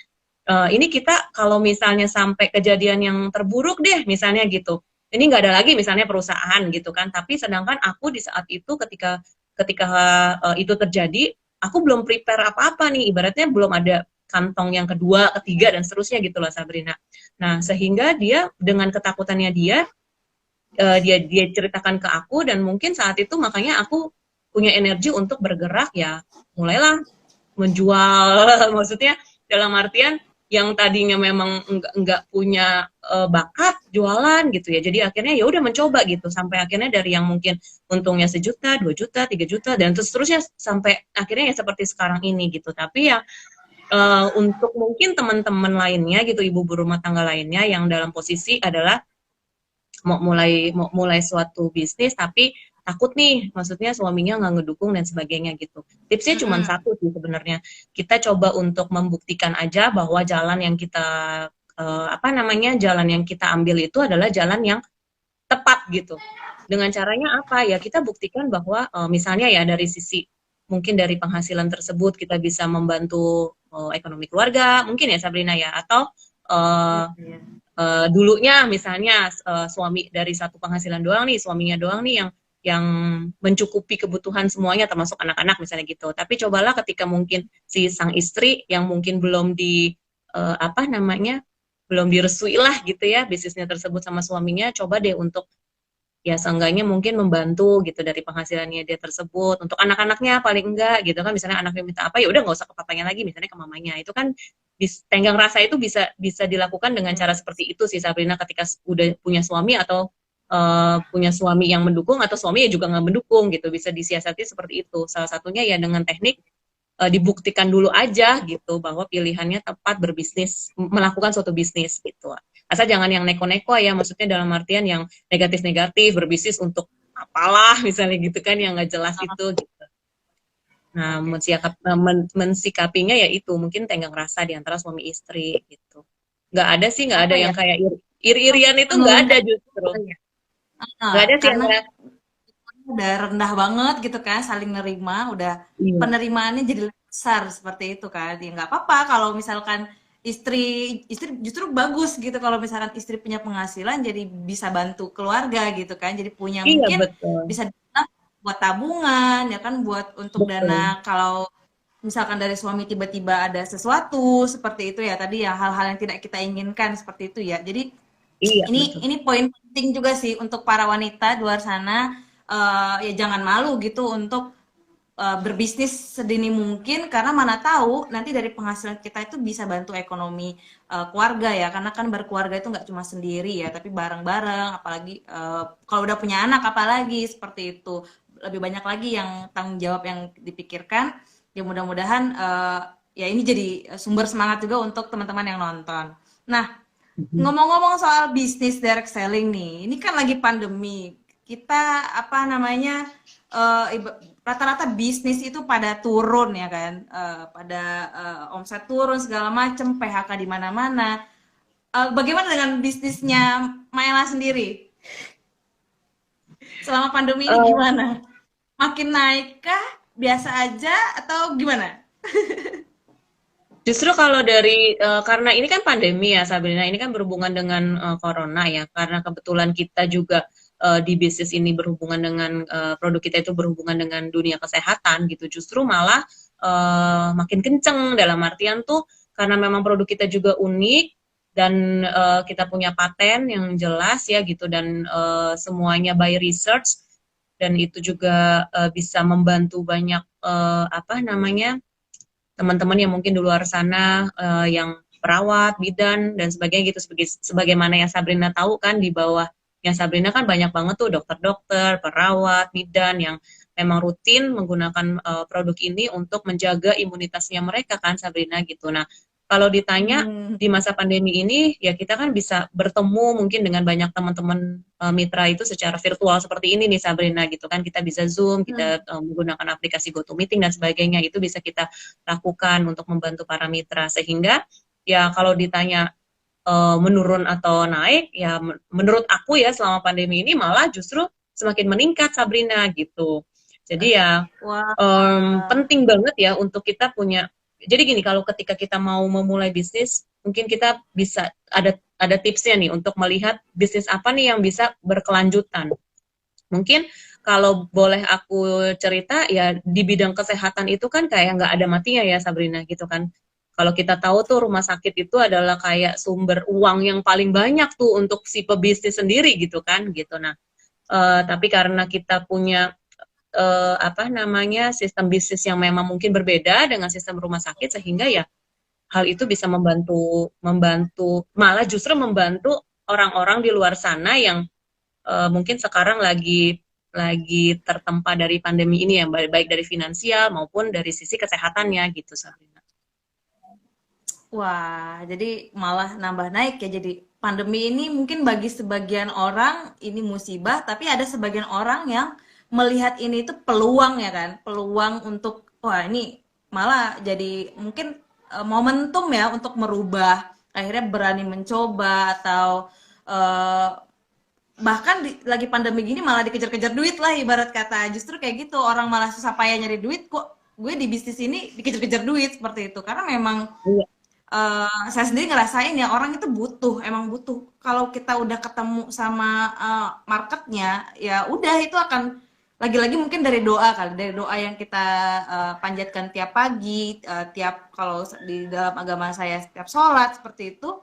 ini kita kalau misalnya sampai kejadian yang terburuk deh misalnya gitu. Ini nggak ada lagi misalnya perusahaan gitu kan. Tapi sedangkan aku di saat itu ketika ketika itu terjadi aku belum prepare apa-apa nih, ibaratnya belum ada kantong yang kedua, ketiga, dan seterusnya gitu loh Sabrina. Nah, sehingga dia dengan ketakutannya dia ceritakan ke aku dan mungkin saat itu makanya aku punya energi untuk bergerak ya mulailah menjual maksudnya dalam artian yang tadinya memang enggak punya bakat jualan gitu ya jadi akhirnya ya udah mencoba gitu sampai akhirnya dari yang mungkin untungnya 1 juta 2 juta 3 juta dan terus terusnya sampai akhirnya ya seperti sekarang ini gitu tapi ya untuk mungkin teman-teman lainnya gitu ibu rumah tangga lainnya yang dalam posisi adalah mau mulai suatu bisnis tapi takut nih maksudnya suaminya nggak ngedukung dan sebagainya gitu tipsnya cuma Mm-mm. satu sih sebenarnya kita coba untuk membuktikan aja bahwa jalan yang kita apa namanya jalan yang kita ambil itu adalah jalan yang tepat gitu dengan caranya apa ya kita buktikan bahwa misalnya ya dari sisi mungkin dari penghasilan tersebut kita bisa membantu ekonomi keluarga mungkin ya Sabrina ya atau Iya, uh, iya. dulunya misalnya suami dari satu penghasilan doang nih, suaminya doang nih yang mencukupi kebutuhan semuanya termasuk anak-anak misalnya gitu. Tapi cobalah ketika mungkin si sang istri yang mungkin belum apa namanya belum direstui lah gitu ya bisnisnya tersebut sama suaminya, coba deh untuk ya seenggaknya mungkin membantu gitu dari penghasilannya dia tersebut untuk anak-anaknya paling enggak gitu kan misalnya anaknya minta apa ya udah nggak usah ke papanya lagi misalnya ke mamanya itu kan tenggang rasa itu bisa bisa dilakukan dengan cara seperti itu sih Sabrina ketika udah punya suami atau punya suami yang mendukung atau suami yang juga nggak mendukung gitu bisa disiasati seperti itu salah satunya ya dengan teknik dibuktikan dulu aja gitu bahwa pilihannya tepat berbisnis melakukan suatu bisnis gitu asal jangan yang neko-neko ya maksudnya dalam artian yang negatif-negatif berbisnis untuk apalah misalnya gitu kan yang nggak jelas itu gitu. Nah Oke. mensikapinya ya itu mungkin tenggang rasa di antara suami istri gitu nggak ada sih nggak ada Apa ya? yang kayak iri-irian itu nggak ada Menurunkan justru ya. nggak ada sih Karena antara udah rendah banget gitu kan, saling nerima, udah iya penerimaannya jadi lebih besar seperti itu kan. Ya nggak apa-apa kalau misalkan istri istri justru bagus gitu kalau misalkan istri punya penghasilan jadi bisa bantu keluarga gitu kan. Jadi punya iya mungkin betul bisa dibilang buat tabungan ya kan buat untuk betul dana kalau misalkan dari suami tiba-tiba ada sesuatu seperti itu ya tadi ya hal-hal yang tidak kita inginkan seperti itu ya. Jadi iya betul ini poin penting juga sih untuk para wanita di luar sana ya jangan malu gitu untuk berbisnis sedini mungkin karena mana tahu nanti dari penghasilan kita itu bisa bantu ekonomi keluarga ya karena kan berkeluarga itu nggak cuma sendiri ya tapi bareng-bareng apalagi kalau udah punya anak apalagi seperti itu lebih banyak lagi yang tanggung jawab yang dipikirkan ya mudah-mudahan ya ini jadi sumber semangat juga untuk teman-teman yang nonton. Nah, ngomong-ngomong soal bisnis direct selling nih, ini kan lagi pandemi. Kita apa namanya rata-rata bisnis itu pada turun ya kan, pada omset turun segala macam, PHK di mana-mana. Bagaimana dengan bisnisnya Maela sendiri selama pandemi ini Eh, gimana? Makin naik kah? Biasa aja atau gimana? Justru kalau dari karena ini kan pandemi ya Sabrina, ini kan berhubungan dengan corona ya. Karena kebetulan kita juga di bisnis ini berhubungan dengan produk kita itu berhubungan dengan dunia kesehatan gitu. Justru malah makin kenceng dalam artian tuh karena memang produk kita juga unik dan kita punya paten yang jelas ya gitu dan semuanya by research dan itu juga bisa membantu banyak apa namanya teman-teman yang mungkin di luar sana yang perawat, bidan dan sebagainya gitu, sebagaimana yang Sabrina tahu kan, di bawah yang Sabrina kan banyak banget tuh dokter-dokter, perawat, bidan yang memang rutin menggunakan produk ini untuk menjaga imunitasnya mereka kan Sabrina gitu. Nah, kalau ditanya Hmm. di masa pandemi ini ya kita kan bisa bertemu mungkin dengan banyak teman-teman mitra itu secara virtual seperti ini nih Sabrina gitu kan, kita bisa Zoom, kita menggunakan aplikasi GoToMeeting dan sebagainya, itu bisa kita lakukan untuk membantu para mitra, sehingga ya kalau ditanya menurun atau naik, ya menurut aku ya selama pandemi ini malah justru semakin meningkat Sabrina gitu. Jadi ya Wah. penting banget ya untuk kita punya. Jadi gini, kalau ketika kita mau memulai bisnis, mungkin kita bisa ada tipsnya nih untuk melihat bisnis apa nih yang bisa berkelanjutan. Mungkin kalau boleh aku cerita ya, di bidang kesehatan itu kan kayak nggak ada matinya ya Sabrina gitu kan. Kalau kita tahu tuh rumah sakit itu adalah kayak sumber uang yang paling banyak tuh untuk si pebisnis sendiri gitu kan gitu. Nah, tapi karena kita punya apa namanya sistem bisnis yang memang mungkin berbeda dengan sistem rumah sakit, sehingga ya hal itu bisa membantu membantu malah justru membantu orang-orang di luar sana yang mungkin sekarang lagi tertempa dari pandemi ini, yang baik dari finansial maupun dari sisi kesehatannya gitu Sabrina. Wah, jadi malah nambah naik ya. Jadi pandemi ini mungkin bagi sebagian orang ini musibah, tapi ada sebagian orang yang melihat ini itu peluang ya kan, peluang untuk wah ini malah jadi mungkin momentum ya untuk merubah, akhirnya berani mencoba atau eh, bahkan lagi pandemi gini malah dikejar-kejar duit lah ibarat kata, justru kayak gitu, orang malah susah payah nyari duit kok gue di bisnis ini dikejar-kejar duit seperti itu karena memang Iya, saya sendiri ngerasain ya orang itu butuh, emang butuh. Kalau kita udah ketemu sama marketnya, ya udah itu akan lagi-lagi mungkin dari doa kali, dari doa yang kita panjatkan tiap pagi, tiap kalau di dalam agama saya setiap sholat seperti itu.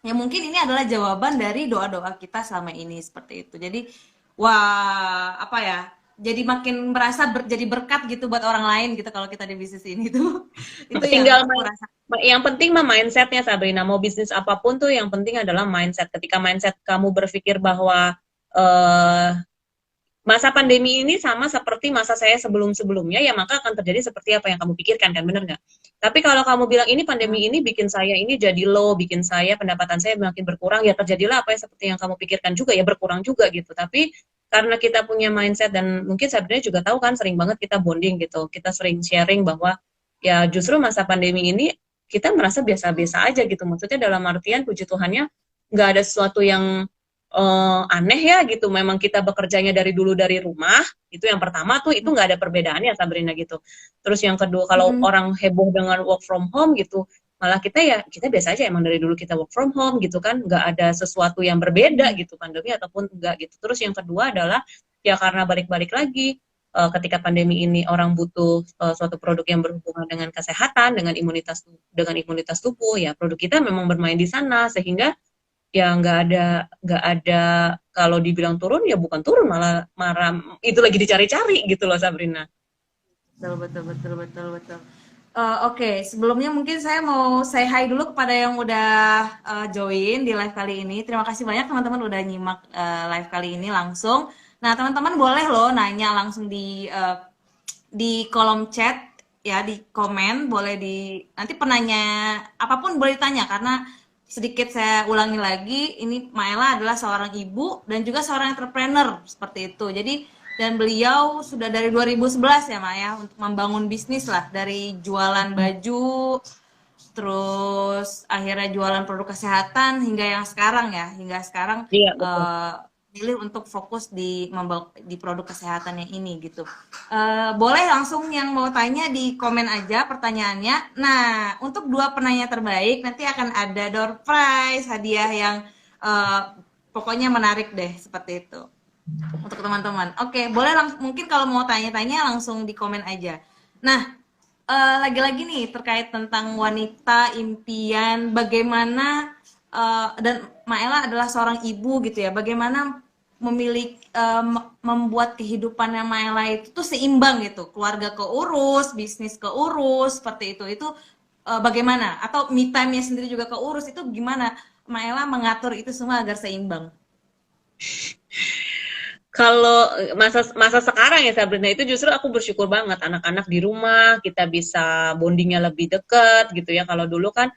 Ya mungkin ini adalah jawaban dari doa-doa kita selama ini seperti itu. Jadi wah apa ya? Jadi makin merasa jadi berkat gitu buat orang lain gitu kalau kita di bisnis ini tuh. Itu yang tinggal aku rasa. yang penting mah mindsetnya Sabrina, mau bisnis apapun tuh yang penting adalah mindset. Ketika mindset kamu berpikir bahwa eh, masa pandemi ini sama seperti masa saya sebelum-sebelumnya, ya maka akan terjadi seperti apa yang kamu pikirkan kan, bener nggak? Tapi kalau kamu bilang ini pandemi ini bikin saya ini jadi low, bikin saya pendapatan saya makin berkurang, ya terjadilah apa yang seperti yang kamu pikirkan juga, ya berkurang juga gitu. Tapi karena kita punya mindset, dan mungkin sebenarnya juga tahu kan, sering banget kita bonding gitu, kita sering sharing bahwa ya justru masa pandemi ini kita merasa biasa-biasa aja gitu. Maksudnya dalam artian puji Tuhannya nggak ada sesuatu yang aneh ya gitu. Memang kita bekerjanya dari dulu dari rumah, itu yang pertama tuh, itu nggak ada perbedaannya Sabrina gitu. Terus yang kedua, kalau Mm-mm. orang heboh dengan work from home gitu, malah kita ya kita biasa aja, emang dari dulu kita work from home gitu kan, nggak ada sesuatu yang berbeda gitu, pandemi ataupun enggak gitu. Terus yang kedua adalah ya karena balik-balik lagi, ketika pandemi ini orang butuh suatu produk yang berhubungan dengan kesehatan, dengan imunitas tubuh, ya produk kita memang bermain di sana, sehingga ya nggak ada kalau dibilang turun ya bukan turun, malah marah itu lagi dicari-cari gitu loh Sabrina. Betul, betul, betul, betul, betul. Oke, sebelumnya mungkin saya mau say hi dulu kepada yang udah join di live kali ini. Terima kasih banyak teman-teman udah nyimak live kali ini langsung. Nah, teman-teman boleh loh nanya langsung di kolom chat ya, di komen, boleh di nanti penanya apapun boleh ditanya karena sedikit saya ulangi lagi, ini Maela adalah seorang ibu dan juga seorang entrepreneur seperti itu. Jadi dan beliau sudah dari 2011 ya Maya untuk membangun bisnis lah, dari jualan baju terus akhirnya jualan produk kesehatan hingga yang sekarang ya, hingga sekarang Iya betul. pilih untuk fokus di produk kesehatan yang ini gitu. Boleh langsung yang mau tanya di komen aja pertanyaannya. Nah, untuk dua penanya terbaik nanti akan ada door prize, hadiah yang eh, pokoknya menarik deh seperti itu untuk teman-teman. Oke, boleh mungkin kalau mau tanya-tanya langsung di komen aja. Nah, lagi-lagi nih terkait tentang wanita impian, bagaimana dan Maela adalah seorang ibu gitu ya. Bagaimana membuat kehidupannya Maela itu tuh seimbang gitu, keluarga keurus, bisnis keurus, seperti itu bagaimana? Atau me time-nya sendiri juga keurus, itu gimana Maela mengatur itu semua agar seimbang? Kalau masa masa sekarang ya Sabrina, itu justru aku bersyukur banget anak-anak di rumah, kita bisa bondingnya lebih deket gitu ya. Kalau dulu kan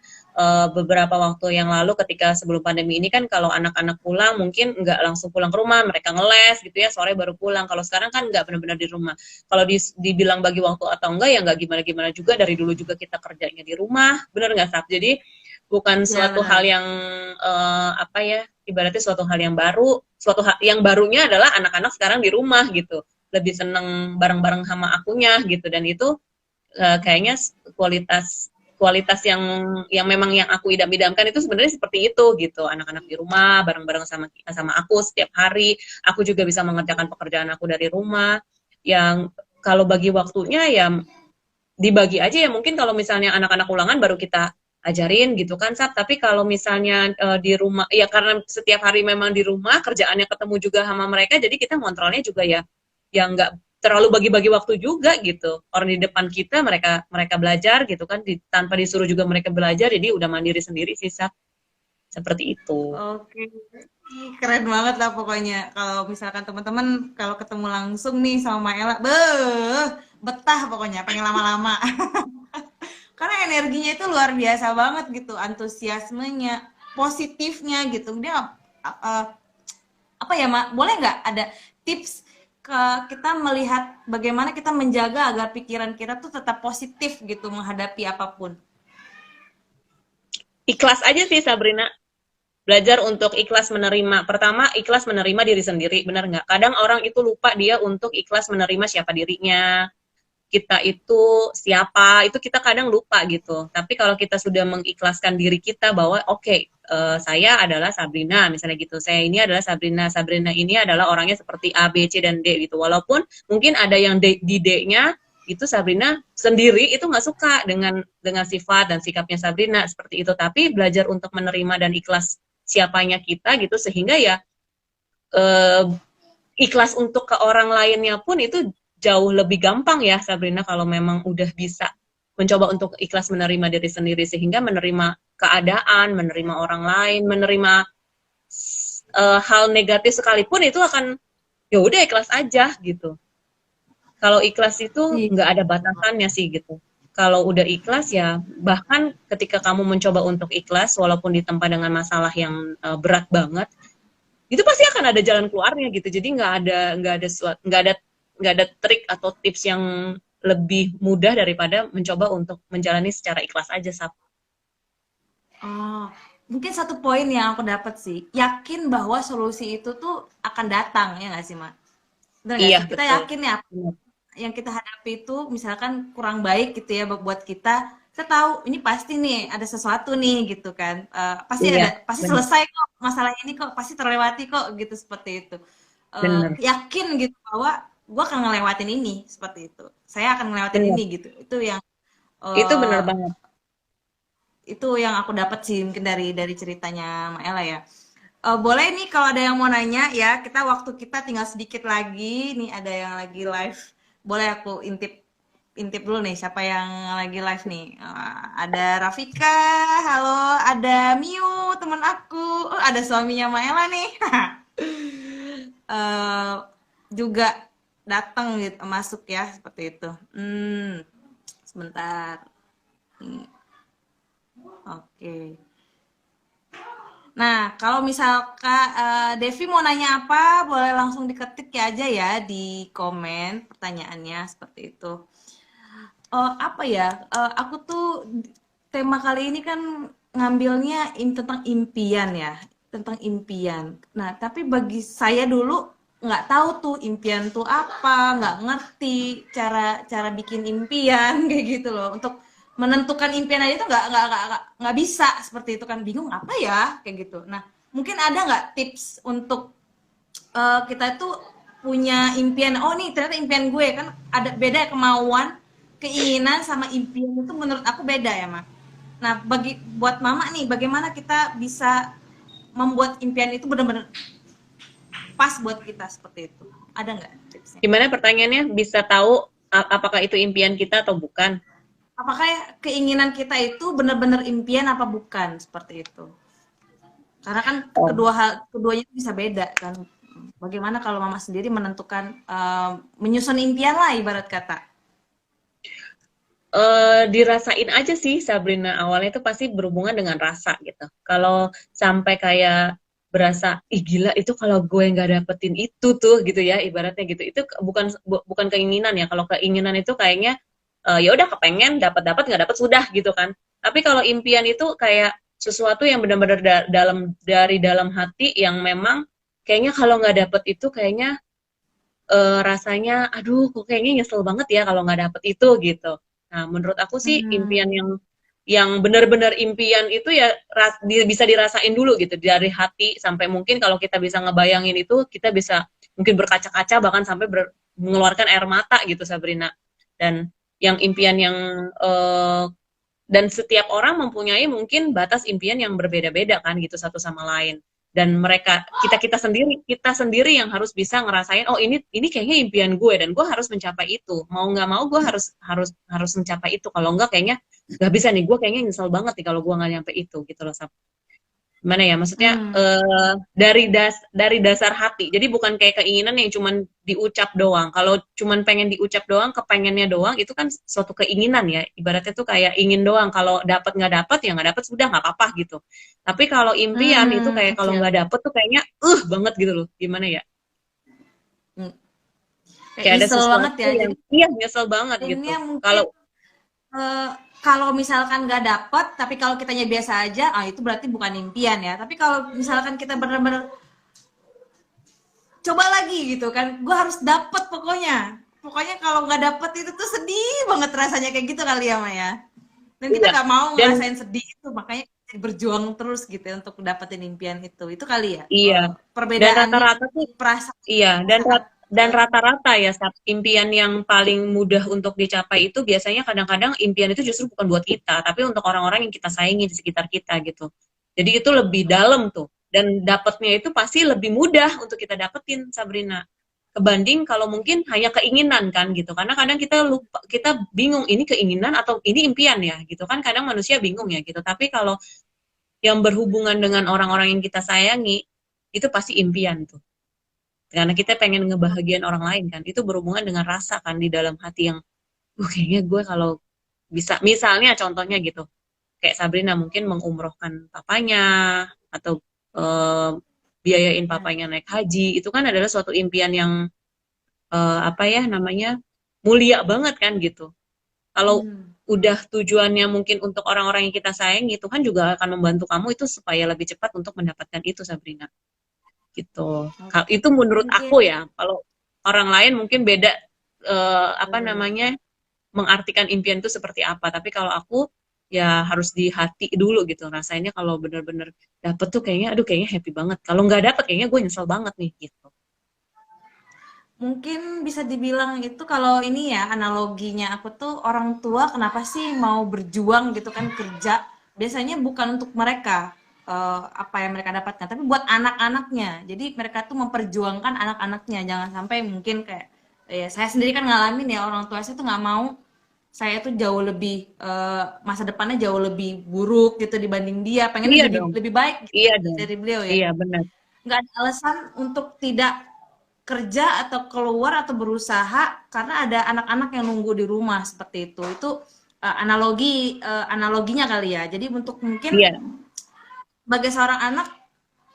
beberapa waktu yang lalu ketika sebelum pandemi ini kan, kalau anak-anak pulang mungkin nggak langsung pulang ke rumah, mereka ngeles gitu ya, sore baru pulang. Kalau sekarang kan nggak benar-benar di rumah. Kalau dibilang bagi waktu atau enggak, ya nggak gimana-gimana juga, dari dulu juga kita kerjanya di rumah, bener nggak Sab? Jadi bukan Ya suatu benar. hal yang apa ya, ibaratnya suatu hal yang baru. Suatu hal yang barunya adalah anak-anak sekarang di rumah gitu, lebih seneng bareng-bareng sama akunya gitu. Dan itu kayaknya kualitas kualitas yang memang yang aku idam-idamkan itu sebenarnya seperti itu gitu. Anak-anak di rumah bareng-bareng sama sama aku setiap hari. Aku juga bisa mengerjakan pekerjaan aku dari rumah. Yang kalau bagi waktunya ya dibagi aja ya, mungkin kalau misalnya anak-anak ulangan baru kita ajarin gitu kan Sab. Tapi kalau misalnya di rumah ya, karena setiap hari memang di rumah kerjaannya ketemu juga sama mereka, jadi kita ngontrolnya juga ya yang nggak terlalu bagi-bagi waktu juga gitu. Orang di depan kita mereka mereka belajar gitu kan, tanpa disuruh juga mereka belajar, jadi udah mandiri sendiri sih Sab. Seperti itu. Oke. Ih, keren banget lah pokoknya. Kalau misalkan teman-teman kalau ketemu langsung nih sama Maela, betah pokoknya, pengen lama-lama. Karena energinya itu luar biasa banget gitu, antusiasmenya, positifnya gitu. Dia uh, apa ya, Mak? Boleh nggak ada tips ke kita melihat bagaimana kita menjaga agar pikiran kita tuh tetap positif gitu menghadapi apapun? Ikhlas aja sih Sabrina. Belajar untuk ikhlas menerima. Pertama, ikhlas menerima diri sendiri, benar nggak? Kadang orang itu lupa dia untuk ikhlas menerima siapa dirinya, kita itu siapa, itu kita kadang lupa gitu. Tapi kalau kita sudah mengikhlaskan diri kita bahwa oke, saya adalah Sabrina, misalnya gitu. Saya ini adalah Sabrina, Sabrina ini adalah orangnya seperti A, B, C, dan D gitu. Walaupun mungkin ada yang di D-nya itu Sabrina sendiri itu nggak suka dengan sifat dan sikapnya Sabrina seperti itu. Tapi belajar untuk menerima dan ikhlas siapanya kita gitu, sehingga ya eh, ikhlas untuk ke orang lainnya pun itu jauh lebih gampang ya Sabrina, kalau memang udah bisa mencoba untuk ikhlas menerima diri sendiri, sehingga menerima keadaan, menerima orang lain, menerima hal negatif sekalipun itu akan ya udah ikhlas aja gitu. Kalau ikhlas itu Iya. nggak ada batasannya sih gitu. Kalau udah ikhlas ya, bahkan ketika kamu mencoba untuk ikhlas walaupun ditempa dengan masalah yang berat banget, itu pasti akan ada jalan keluarnya gitu. Jadi nggak ada trik atau tips yang lebih mudah daripada mencoba untuk menjalani secara ikhlas aja Sap. Oh, mungkin satu poin yang aku dapat sih, yakin bahwa solusi itu tuh akan datang, ya nggak sih, Mak? Bener nggak Iya sih? Kita betul. yakin ya, yang kita hadapi itu misalkan kurang baik gitu ya buat kita, kita tahu ini pasti nih ada sesuatu nih gitu kan. Iya Pasti benar, selesai kok masalah ini, kok pasti terlewati kok gitu, seperti itu. benar, Yakin gitu bahwa gue akan ngelewatin ini, seperti itu. Saya akan ngelewatin benar. ini gitu. Itu benar eh, banget. yang aku dapat sih mungkin dari ceritanya Maela ya. Boleh nih kalau ada yang mau nanya ya, kita waktu kita tinggal sedikit lagi. Nih ada yang lagi live. Boleh aku intip intip dulu nih siapa yang lagi live nih. Ada Rafika, halo, ada Miu, teman aku. Oh, ada suaminya Maela nih. Eh, juga datang gitu, masuk ya seperti itu. Sebentar. Nih, oke. Nah, kalau misalkan Devi mau nanya apa, boleh langsung diketik ya aja ya di komen pertanyaannya seperti itu. Apa ya? Aku tuh tema kali ini kan ngambilnya tentang impian ya, tentang impian. Nah, tapi bagi saya dulu nggak tahu tuh impian tuh apa, nggak ngerti cara cara bikin impian kayak gitu loh. Untuk menentukan impian aja tuh nggak bisa seperti itu kan, bingung apa ya kayak gitu. Nah, mungkin ada nggak tips untuk kita itu punya impian, oh nih ternyata impian gue kan ada beda kemauan, keinginan sama impian itu menurut aku beda ya Mak. Nah buat Mama nih bagaimana kita bisa membuat impian itu benar-benar pas buat kita seperti itu. Ada nggak tipsnya? Gimana pertanyaannya? Bisa tahu apakah itu impian kita atau bukan? Apakah keinginan kita itu benar-benar impian apa bukan seperti itu? Karena kan Oh. keduanya itu bisa beda kan. Bagaimana kalau mama sendiri menentukan menyusun impian lah ibarat kata. Dirasain aja sih Sabrina, awalnya itu pasti berhubungan dengan rasa gitu. Kalau sampai kayak berasa ih gila itu kalau gue nggak dapetin itu tuh gitu ya ibaratnya gitu, itu bukan keinginan ya. Kalau keinginan itu kayaknya ya udah kepengen, dapat nggak dapat sudah gitu kan. Tapi kalau impian itu kayak sesuatu yang benar-benar dari dalam hati, yang memang kayaknya kalau nggak dapet itu kayaknya rasanya aduh kok kayaknya nyesel banget ya kalau nggak dapet itu gitu. Nah, menurut aku sih impian Hmm. yang benar-benar impian itu ya bisa dirasain dulu gitu dari hati, sampai mungkin kalau kita bisa ngebayangin itu kita bisa mungkin berkaca-kaca bahkan sampai mengeluarkan air mata gitu Sabrina. Dan yang impian yang dan setiap orang mempunyai mungkin batas impian yang berbeda-beda kan gitu satu sama lain. Dan kita sendiri yang harus bisa ngerasain, oh ini kayaknya impian gue dan gue harus mencapai itu, mau nggak mau gue harus mencapai itu, kalau nggak kayaknya nggak bisa nih, gue kayaknya nyesel banget nih kalau gue nggak nyampe itu gitu loh. Gimana ya maksudnya, Hmm. dari dasar hati, jadi bukan kayak keinginan yang cuman diucap doang. Kalau cuman pengen diucap doang, kepengennya doang, itu kan suatu keinginan ya, ibaratnya tuh kayak ingin doang. Kalau dapat nggak dapat ya nggak dapat, sudah nggak apa-apa gitu. Tapi kalau impian itu kayak kalau Oke, nggak oke. dapet tuh kayaknya banget gitu loh, gimana ya, Hmm. Kayak kayak ada nyesel banget sesuatu ya. yang Jadi iya nyesel banget gitu. ini mungkin Kalau eh, kalau misalkan nggak dapet, tapi kalau kitanya biasa aja, itu berarti bukan impian ya. Tapi kalau misalkan kita benar-benar coba lagi gitu kan, gue harus dapet pokoknya. Pokoknya kalau nggak dapet itu tuh sedih banget rasanya kayak gitu kali ya Maya. Dan kita iya, nggak mau dan ngerasain sedih itu, makanya berjuang terus gitu ya untuk dapetin impian itu kaali ya, iya, dan perbedaannya rata-rata tuh perasaan iya, sangat dan rata-rata ya impian yang paling mudah untuk dicapai itu biasanya kadang-kadang impian itu justru bukan buat kita, tapi untuk orang-orang yang kita sayangi di sekitar kita gitu. Jadi itu lebih dalam tuh, dan dapatnya itu pasti lebih mudah untuk kita dapetin Sabrina. Kebanding kalau mungkin hanya keinginan kan gitu. Karena kadang kita lupa, kita bingung ini keinginan atau ini impian ya gitu kan. Kadang manusia bingung ya gitu. Tapi kalau yang berhubungan dengan orang-orang yang kita sayangi, itu pasti impian tuh, karena kita pengen ngebahagiain orang lain kan, itu berhubungan dengan rasa kan di dalam hati yang kayaknya gue kalau bisa, misalnya contohnya gitu kayak Sabrina mungkin mengumrohkan papanya, atau eh, biayain papanya naik haji, itu kan adalah suatu impian yang apa ya namanya, mulia banget kan gitu. Kalau hmm, udah tujuannya mungkin untuk orang-orang yang kita sayangi, Tuhan juga akan membantu kamu itu supaya lebih cepat untuk mendapatkan itu Sabrina gitu. oke. Itu menurut Mungkin aku ya. Kalau orang lain mungkin beda, apa bener-bener. namanya, mengartikan impian itu seperti apa. Tapi kalau aku ya harus di hati dulu gitu. Rasanya kalau bener-bener dapet tuh kayaknya aduh kayaknya happy banget. Kalau nggak dapet kayaknya gue nyesel banget nih gitu. Mungkin bisa dibilang itu kalau ini ya analoginya aku tuh orang tua kenapa sih mau berjuang gitu kan kerja biasanya bukan untuk mereka apa yang mereka dapatkan tapi buat anak-anaknya jadi mereka tuh memperjuangkan anak-anaknya jangan sampai mungkin kayak ya saya sendiri kan ngalamin ya orang tua saya tuh nggak mau saya tuh jauh lebih masa depannya jauh lebih buruk gitu dibanding dia pengennya Iya lebih dong. lebih baik gitu Iya dong. dari beliau ya Iya benar. nggak ada alasan untuk tidak kerja atau keluar atau berusaha karena ada anak-anak yang nunggu di rumah seperti itu. Itu analoginya kali ya. Jadi untuk mungkin Iya. sebagai seorang anak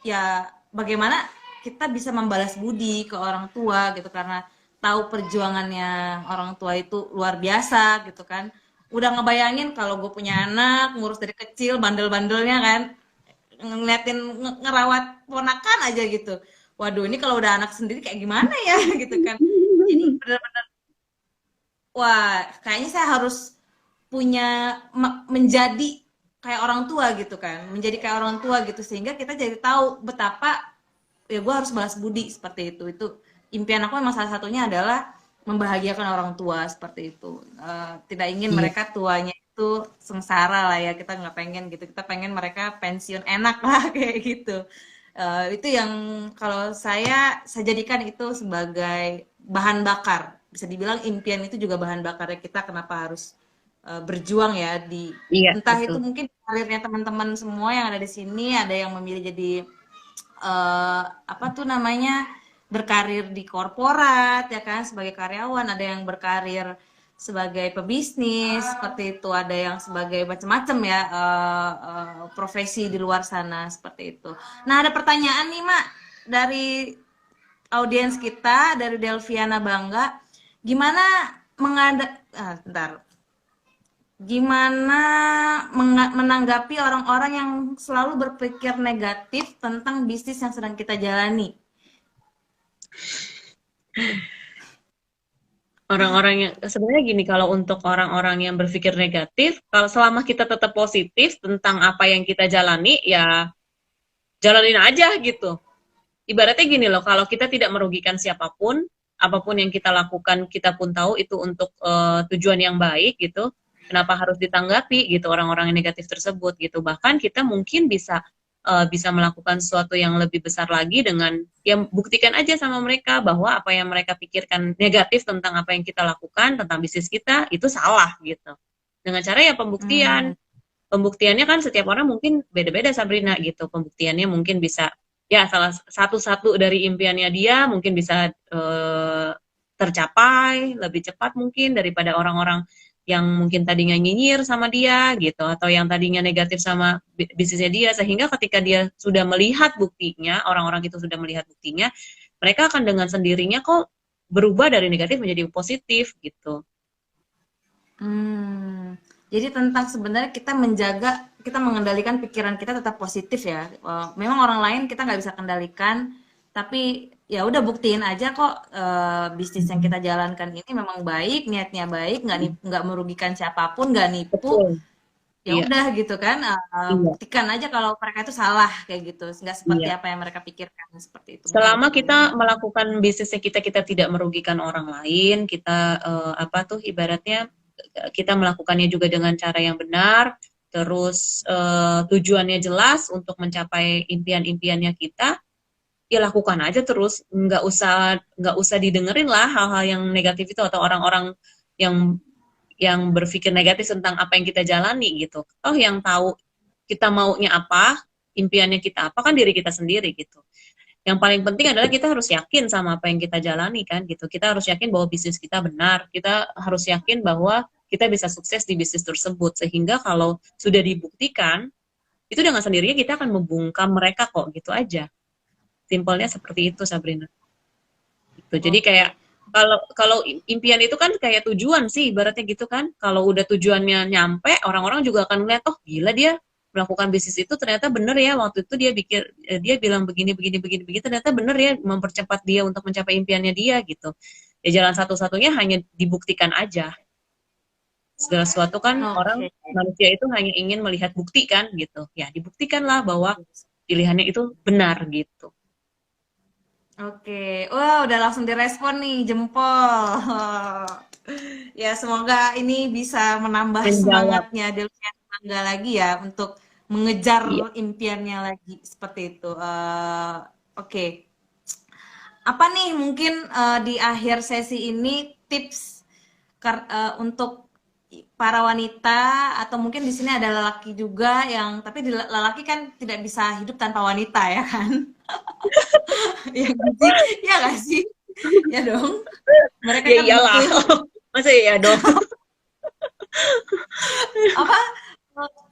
ya bagaimana kita bisa membalas budi ke orang tua gitu karena tahu perjuangannya orang tua itu luar biasa gitu kan. Udah ngebayangin kalau gue punya anak ngurus dari kecil bandel-bandelnya kan ngeliatin ngerawat ponakan aja gitu. Waduh, ini kalau udah anak sendiri kayak gimana ya gitu kan. Jadi benar-benar wah, kayaknya saya harus punya menjadi kayak orang tua gitu kan. Menjadi kayak orang tua gitu sehingga kita jadi tahu betapa ya gue harus balas budi seperti itu. Itu impian aku memang salah satunya adalah membahagiakan orang tua seperti itu. Tidak ingin Iya. mereka tuanya itu sengsara lah ya kita nggak pengen gitu kita pengen mereka pensiun enak lah kayak gitu Itu yang kalau saya jadikan itu sebagai bahan bakar. Bisa dibilang impian itu juga bahan bakarnya kita kenapa harus berjuang ya di Iya, entah itu betul. mungkin karirnya teman-teman semua yang ada di sini, ada yang memilih jadi apa tuh namanya berkarir di korporat ya kan sebagai karyawan, ada yang berkarir sebagai pebisnis seperti itu, ada yang sebagai macam-macam ya profesi di luar sana seperti itu. Nah ada pertanyaan nih Mak dari audiens kita dari Delviana Bangga, gimana bentar, gimana menanggapi orang-orang yang selalu berpikir negatif tentang bisnis yang sedang kita jalani? Orang-orang yang sebenarnya gini, kalau untuk orang-orang yang berpikir negatif, kalau selama kita tetap positif tentang apa yang kita jalani, ya jalanin aja gitu. Ibaratnya gini loh, kalau kita tidak merugikan siapapun, apapun yang kita lakukan, kita pun tahu itu untuk tujuan yang baik gitu. Kenapa harus ditanggapi gitu orang-orang yang negatif tersebut gitu. Bahkan kita mungkin bisa melakukan sesuatu yang lebih besar lagi dengan yang buktikan aja sama mereka bahwa apa yang mereka pikirkan negatif tentang apa yang kita lakukan, tentang bisnis kita, itu salah gitu. Dengan cara ya pembuktian. Hmm. Pembuktiannya kan setiap orang mungkin beda-beda Sabrina gitu. Pembuktiannya mungkin bisa ya salah satu-satu dari impiannya dia mungkin bisa tercapai lebih cepat mungkin daripada orang-orang yang mungkin tadinya nyinyir sama dia gitu atau yang tadinya negatif sama bisnisnya dia, sehingga ketika dia sudah melihat buktinya, orang-orang itu sudah melihat buktinya, mereka akan dengan sendirinya kok berubah dari negatif menjadi positif gitu. Hmm. Jadi tentang sebenarnya kita mengendalikan pikiran kita tetap positif ya. Memang orang lain kita nggak bisa kendalikan, tapi ya udah buktiin aja kok bisnis yang kita jalankan ini memang baik, niatnya baik, nggak merugikan siapapun, nggak nipu. Betul. Ya Iya, udah gitu kan, iya, buktikan aja kalau mereka itu salah kayak gitu, nggak seperti iya. apa yang mereka pikirkan seperti itu. Betul Selama betul betul. kita melakukan bisnisnya kita tidak merugikan orang lain, kita apa tuh ibaratnya kita melakukannya juga dengan cara yang benar, terus tujuannya jelas untuk mencapai impian-impiannya kita, ya lakukan aja terus, nggak usah didengerin lah hal-hal yang negatif itu atau orang-orang yang berpikir negatif tentang apa yang kita jalani gitu. Oh yang tahu kita maunya apa, impiannya kita apa kan diri kita sendiri gitu. Yang paling penting adalah kita harus yakin sama apa yang kita jalani kan gitu. Kita harus yakin bahwa bisnis kita benar. Kita harus yakin bahwa kita bisa sukses di bisnis tersebut. Sehingga kalau sudah dibuktikan, itu dengan sendirinya kita akan membungkam mereka kok gitu aja. Simpelnya seperti itu Sabrina. Gitu. Jadi kayak Oke. kalau kalau impian itu kan kayak tujuan sih ibaratnya gitu kan. Kalau udah tujuannya nyampe, orang-orang juga akan melihat, oh gila dia melakukan bisnis itu ternyata bener ya, waktu itu dia bilang begini begini begini begini, ternyata bener ya mempercepat dia untuk mencapai impiannya dia gitu. Ya jalan satu-satunya hanya dibuktikan aja. Segala sesuatu kan orang Oke. manusia itu hanya ingin melihat bukti kan gitu. Ya dibuktikanlah bahwa pilihannya itu benar gitu. Oke. Wah, udah langsung direspon nih, jempol. Ya, semoga ini bisa menambah Menjawab. semangatnya Delvian Bangga lagi ya untuk mengejar Iya. impiannya lagi seperti itu. Oke. Apa nih mungkin di akhir sesi ini tips untuk para wanita atau mungkin di sini ada lelaki juga yang tapi lelaki kan tidak bisa hidup tanpa wanita ya kan? Ya nggak sih? Ya nggak sih? Ya dong. Mereka Ya kan iyalah. butuh Masa iya dong? apa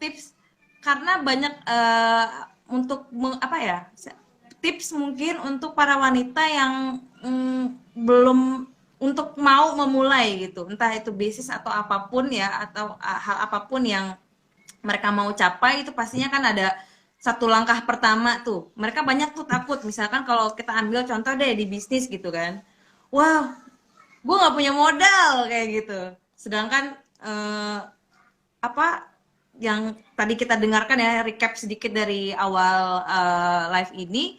tips karena banyak apa ya tips mungkin untuk para wanita yang belum untuk mau memulai gitu entah itu bisnis atau apapun ya atau hal apapun yang mereka mau capai itu pastinya kan ada satu langkah pertama tuh mereka banyak tuh takut misalkan kalau kita ambil contoh deh di bisnis gitu kan wah gue nggak punya modal kayak gitu sedangkan apa yang tadi kita dengarkan ya recap sedikit dari awal live ini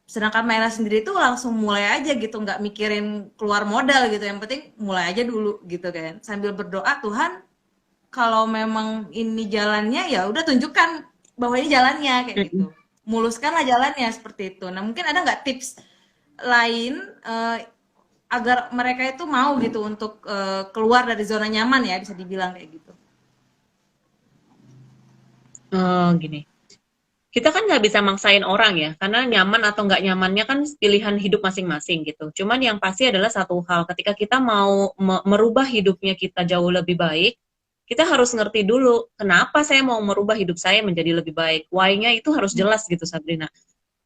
sedangkan Maela sendiri tuh langsung mulai aja gitu nggak mikirin keluar modal gitu yang penting mulai aja dulu gitu kan sambil berdoa Tuhan kalau memang ini jalannya ya udah tunjukkan bahwa ini jalannya kayak gitu muluskanlah jalannya seperti itu. Nah, mungkin ada nggak tips lain agar mereka itu mau gitu untuk keluar dari zona nyaman ya, bisa dibilang kayak gitu. Gini, kita kan nggak bisa maksain orang ya, karena nyaman atau nggak nyamannya kan pilihan hidup masing-masing gitu. Cuman yang pasti adalah satu hal, ketika kita mau merubah hidupnya kita jauh lebih baik, kita harus ngerti dulu kenapa saya mau merubah hidup saya menjadi lebih baik. Why-nya itu harus jelas gitu, Sabrina.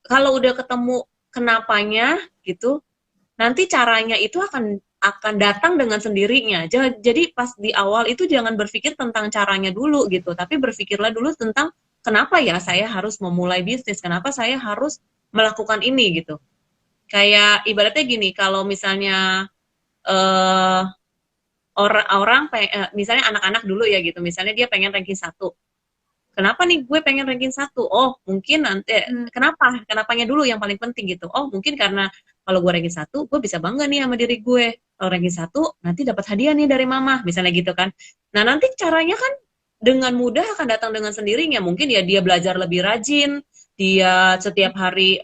Kalau udah ketemu kenapanya gitu, nanti caranya itu akan datang dengan sendirinya. Jadi pas di awal itu jangan berpikir tentang caranya dulu gitu, tapi berpikirlah dulu tentang kenapa ya saya harus memulai bisnis, kenapa saya harus melakukan ini gitu. Kayak ibaratnya gini, kalau misalnya eh, orang misalnya anak-anak dulu ya gitu, misalnya dia pengen ranking satu. Kenapa nih gue pengen ranking satu? Oh, mungkin nanti Hmm. kenapa? Kenapanya dulu yang paling penting gitu. Oh, mungkin karena kalau gue ranking satu, gue bisa bangga nih sama diri gue. Kalau ranking satu, nanti dapat hadiah nih dari mama, misalnya gitu kan. Nah, nanti caranya kan dengan mudah akan datang dengan sendirinya. Mungkin ya dia belajar lebih rajin, dia setiap hari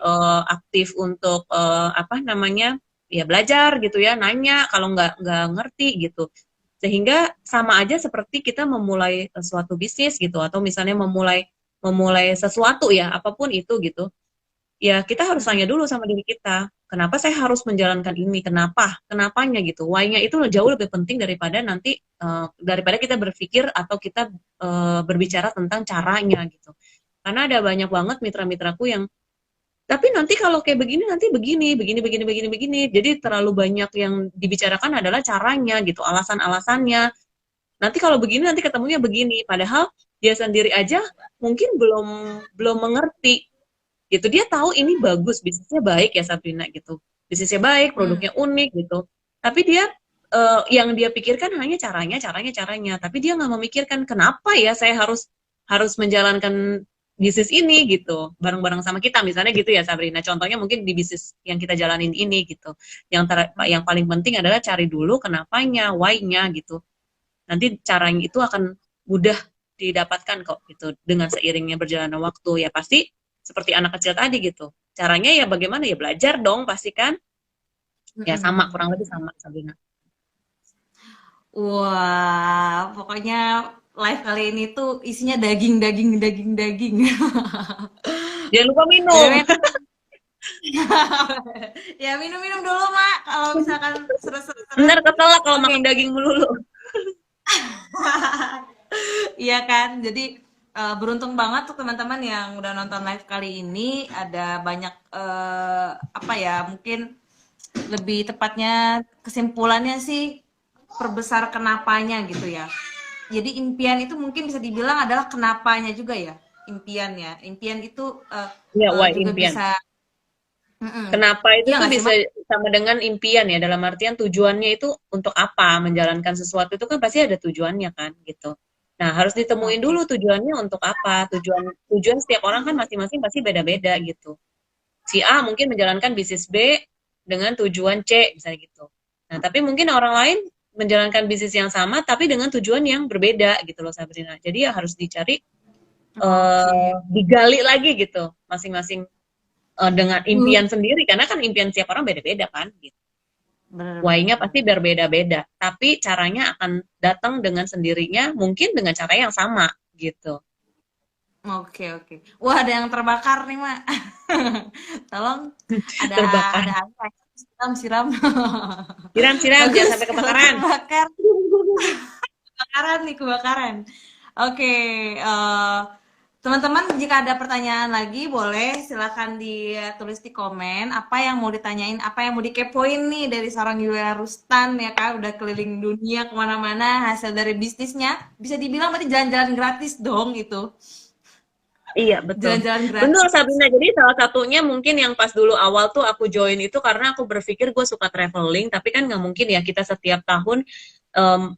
aktif untuk apa namanya, ya belajar gitu ya, nanya kalau nggak ngerti gitu. Sehingga sama aja seperti kita memulai suatu bisnis gitu, atau misalnya memulai memulai sesuatu ya, apapun itu gitu. Ya kita harus tanya dulu sama diri kita, kenapa saya harus menjalankan ini? Kenapa? Kenapanya gitu. Why-nya itu jauh lebih penting daripada nanti daripada kita berpikir atau kita berbicara tentang caranya gitu. Karena ada banyak banget mitra-mitraku yang tapi nanti kalau kayak begini nanti begini, begini, begini, begini, begini. Jadi terlalu banyak yang dibicarakan adalah caranya gitu, alasan-alasannya. Nanti kalau begini nanti ketemunya begini. Padahal dia sendiri aja mungkin belum belum mengerti gitu. Dia tahu ini bagus, bisnisnya baik ya Sabrina gitu. Bisnisnya baik, Hmm. produknya unik gitu. Tapi dia yang dia pikirkan hanya caranya, caranya, caranya. Tapi dia nggak memikirkan kenapa ya saya harus harus menjalankan bisnis ini gitu bareng-bareng sama kita misalnya gitu ya Sabrina. Contohnya mungkin di bisnis yang kita jalanin ini gitu. Yang paling penting adalah cari dulu kenapanya, why-nya gitu. Nanti caranya itu akan mudah didapatkan kok gitu dengan seiringnya berjalannya waktu. Ya pasti seperti anak kecil tadi gitu. Caranya ya bagaimana ya belajar dong pasti kan. Ya sama kurang lebih sama Sabrina. Wah, pokoknya live kali ini tuh isinya daging, daging, daging, daging. Jangan lupa minum. BTW, ya minum-minum dulu, Mak. Kalau misalkan seru-seru. Ntar keselak kalau Oke. makan daging melulu. Iya kan? Jadi beruntung banget tuh teman-teman yang udah nonton live kali ini. Ada banyak apa ya? Mungkin lebih tepatnya kesimpulannya sih perbesar kenapanya gitu ya. Jadi impian itu mungkin bisa dibilang adalah kenapanya juga ya. Impiannya. Impian itu Ya, why juga impian. bisa. Mm-mm. Kenapa itu Iya tuh nggak sih, bisa Mak? sama dengan impian ya, dalam artian tujuannya itu untuk apa, menjalankan sesuatu itu kan pasti ada tujuannya kan, gitu. Nah, harus ditemuin Oke. dulu tujuannya untuk apa, tujuan tujuan setiap orang kan masing-masing pasti beda-beda gitu. Si A mungkin menjalankan bisnis B dengan tujuan C, misalnya gitu. Nah, tapi mungkin orang lain menjalankan bisnis yang sama tapi dengan tujuan yang berbeda gitu loh Sabrina. Jadi ya harus dicari, Oke. digali lagi gitu, masing-masing dengan Uh, impian sendiri karena kan impian setiap orang beda-beda kan gitu. Why-nya bener-bener. pasti berbeda-beda, tapi caranya akan datang dengan sendirinya, mungkin dengan cara yang sama gitu. Oke, oke. Wah, ada yang terbakar nih, Mak. Tolong ada Terbakar. ada apa? Siram, siram. Siram-siram jangan Bagus sampai kalau kebakaran. terbakar. Kebakaran nih, kebakaran. Oke, eh, teman-teman jika ada pertanyaan lagi boleh silakan ditulis di komen apa yang mau ditanyain, apa yang mau dikepoin nih dari seorang Yulia Rustan ya kan udah keliling dunia kemana-mana hasil dari bisnisnya bisa dibilang berarti jalan-jalan gratis dong itu Iya, betul. jalan-jalan Betul, gratis. Sabrina. Jadi salah satunya mungkin yang pas dulu awal tuh aku join itu karena aku berpikir gue suka traveling, tapi kan nggak mungkin ya kita setiap tahun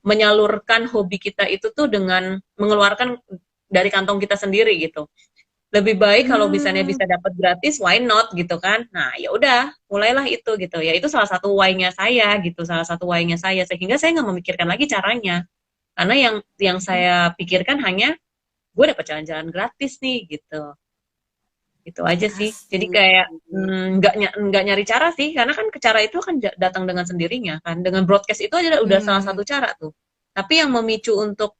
menyalurkan hobi kita itu tuh dengan mengeluarkan dari kantong kita sendiri gitu. Lebih baik kalau misalnya Hmm, bisa dapat gratis, why not gitu kan? Nah, ya udah, mulailah itu gitu. Ya itu salah satu why-nya saya gitu, salah satu why-nya saya sehingga saya nggak memikirkan lagi caranya. Karena yang saya pikirkan hanya gue dapat jalan-jalan gratis nih gitu. Itu aja sih. Jadi Asik. kayak nggak nyari cara sih, karena kan cara itu kan datang dengan sendirinya kan. Dengan broadcast itu aja udah salah Hmm, satu cara tuh. Tapi yang memicu untuk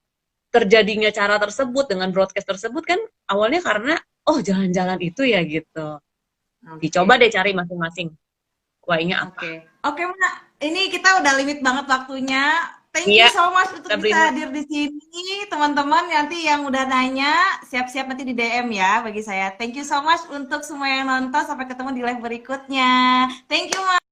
terjadinya cara tersebut dengan broadcast tersebut kan awalnya karena oh jalan-jalan itu ya gitu. oke. Dicoba deh cari masing-masing. Why-nya apa? Oke. Oke, Mak. Ini kita udah limit banget waktunya. Thank you Iya, so much untuk bisa Sabrina. hadir di sini. Teman-teman nanti yang udah nanya, siap-siap nanti di DM ya bagi saya. Thank you so much untuk semua yang nonton. Sampai ketemu di live berikutnya. Thank you, Mak.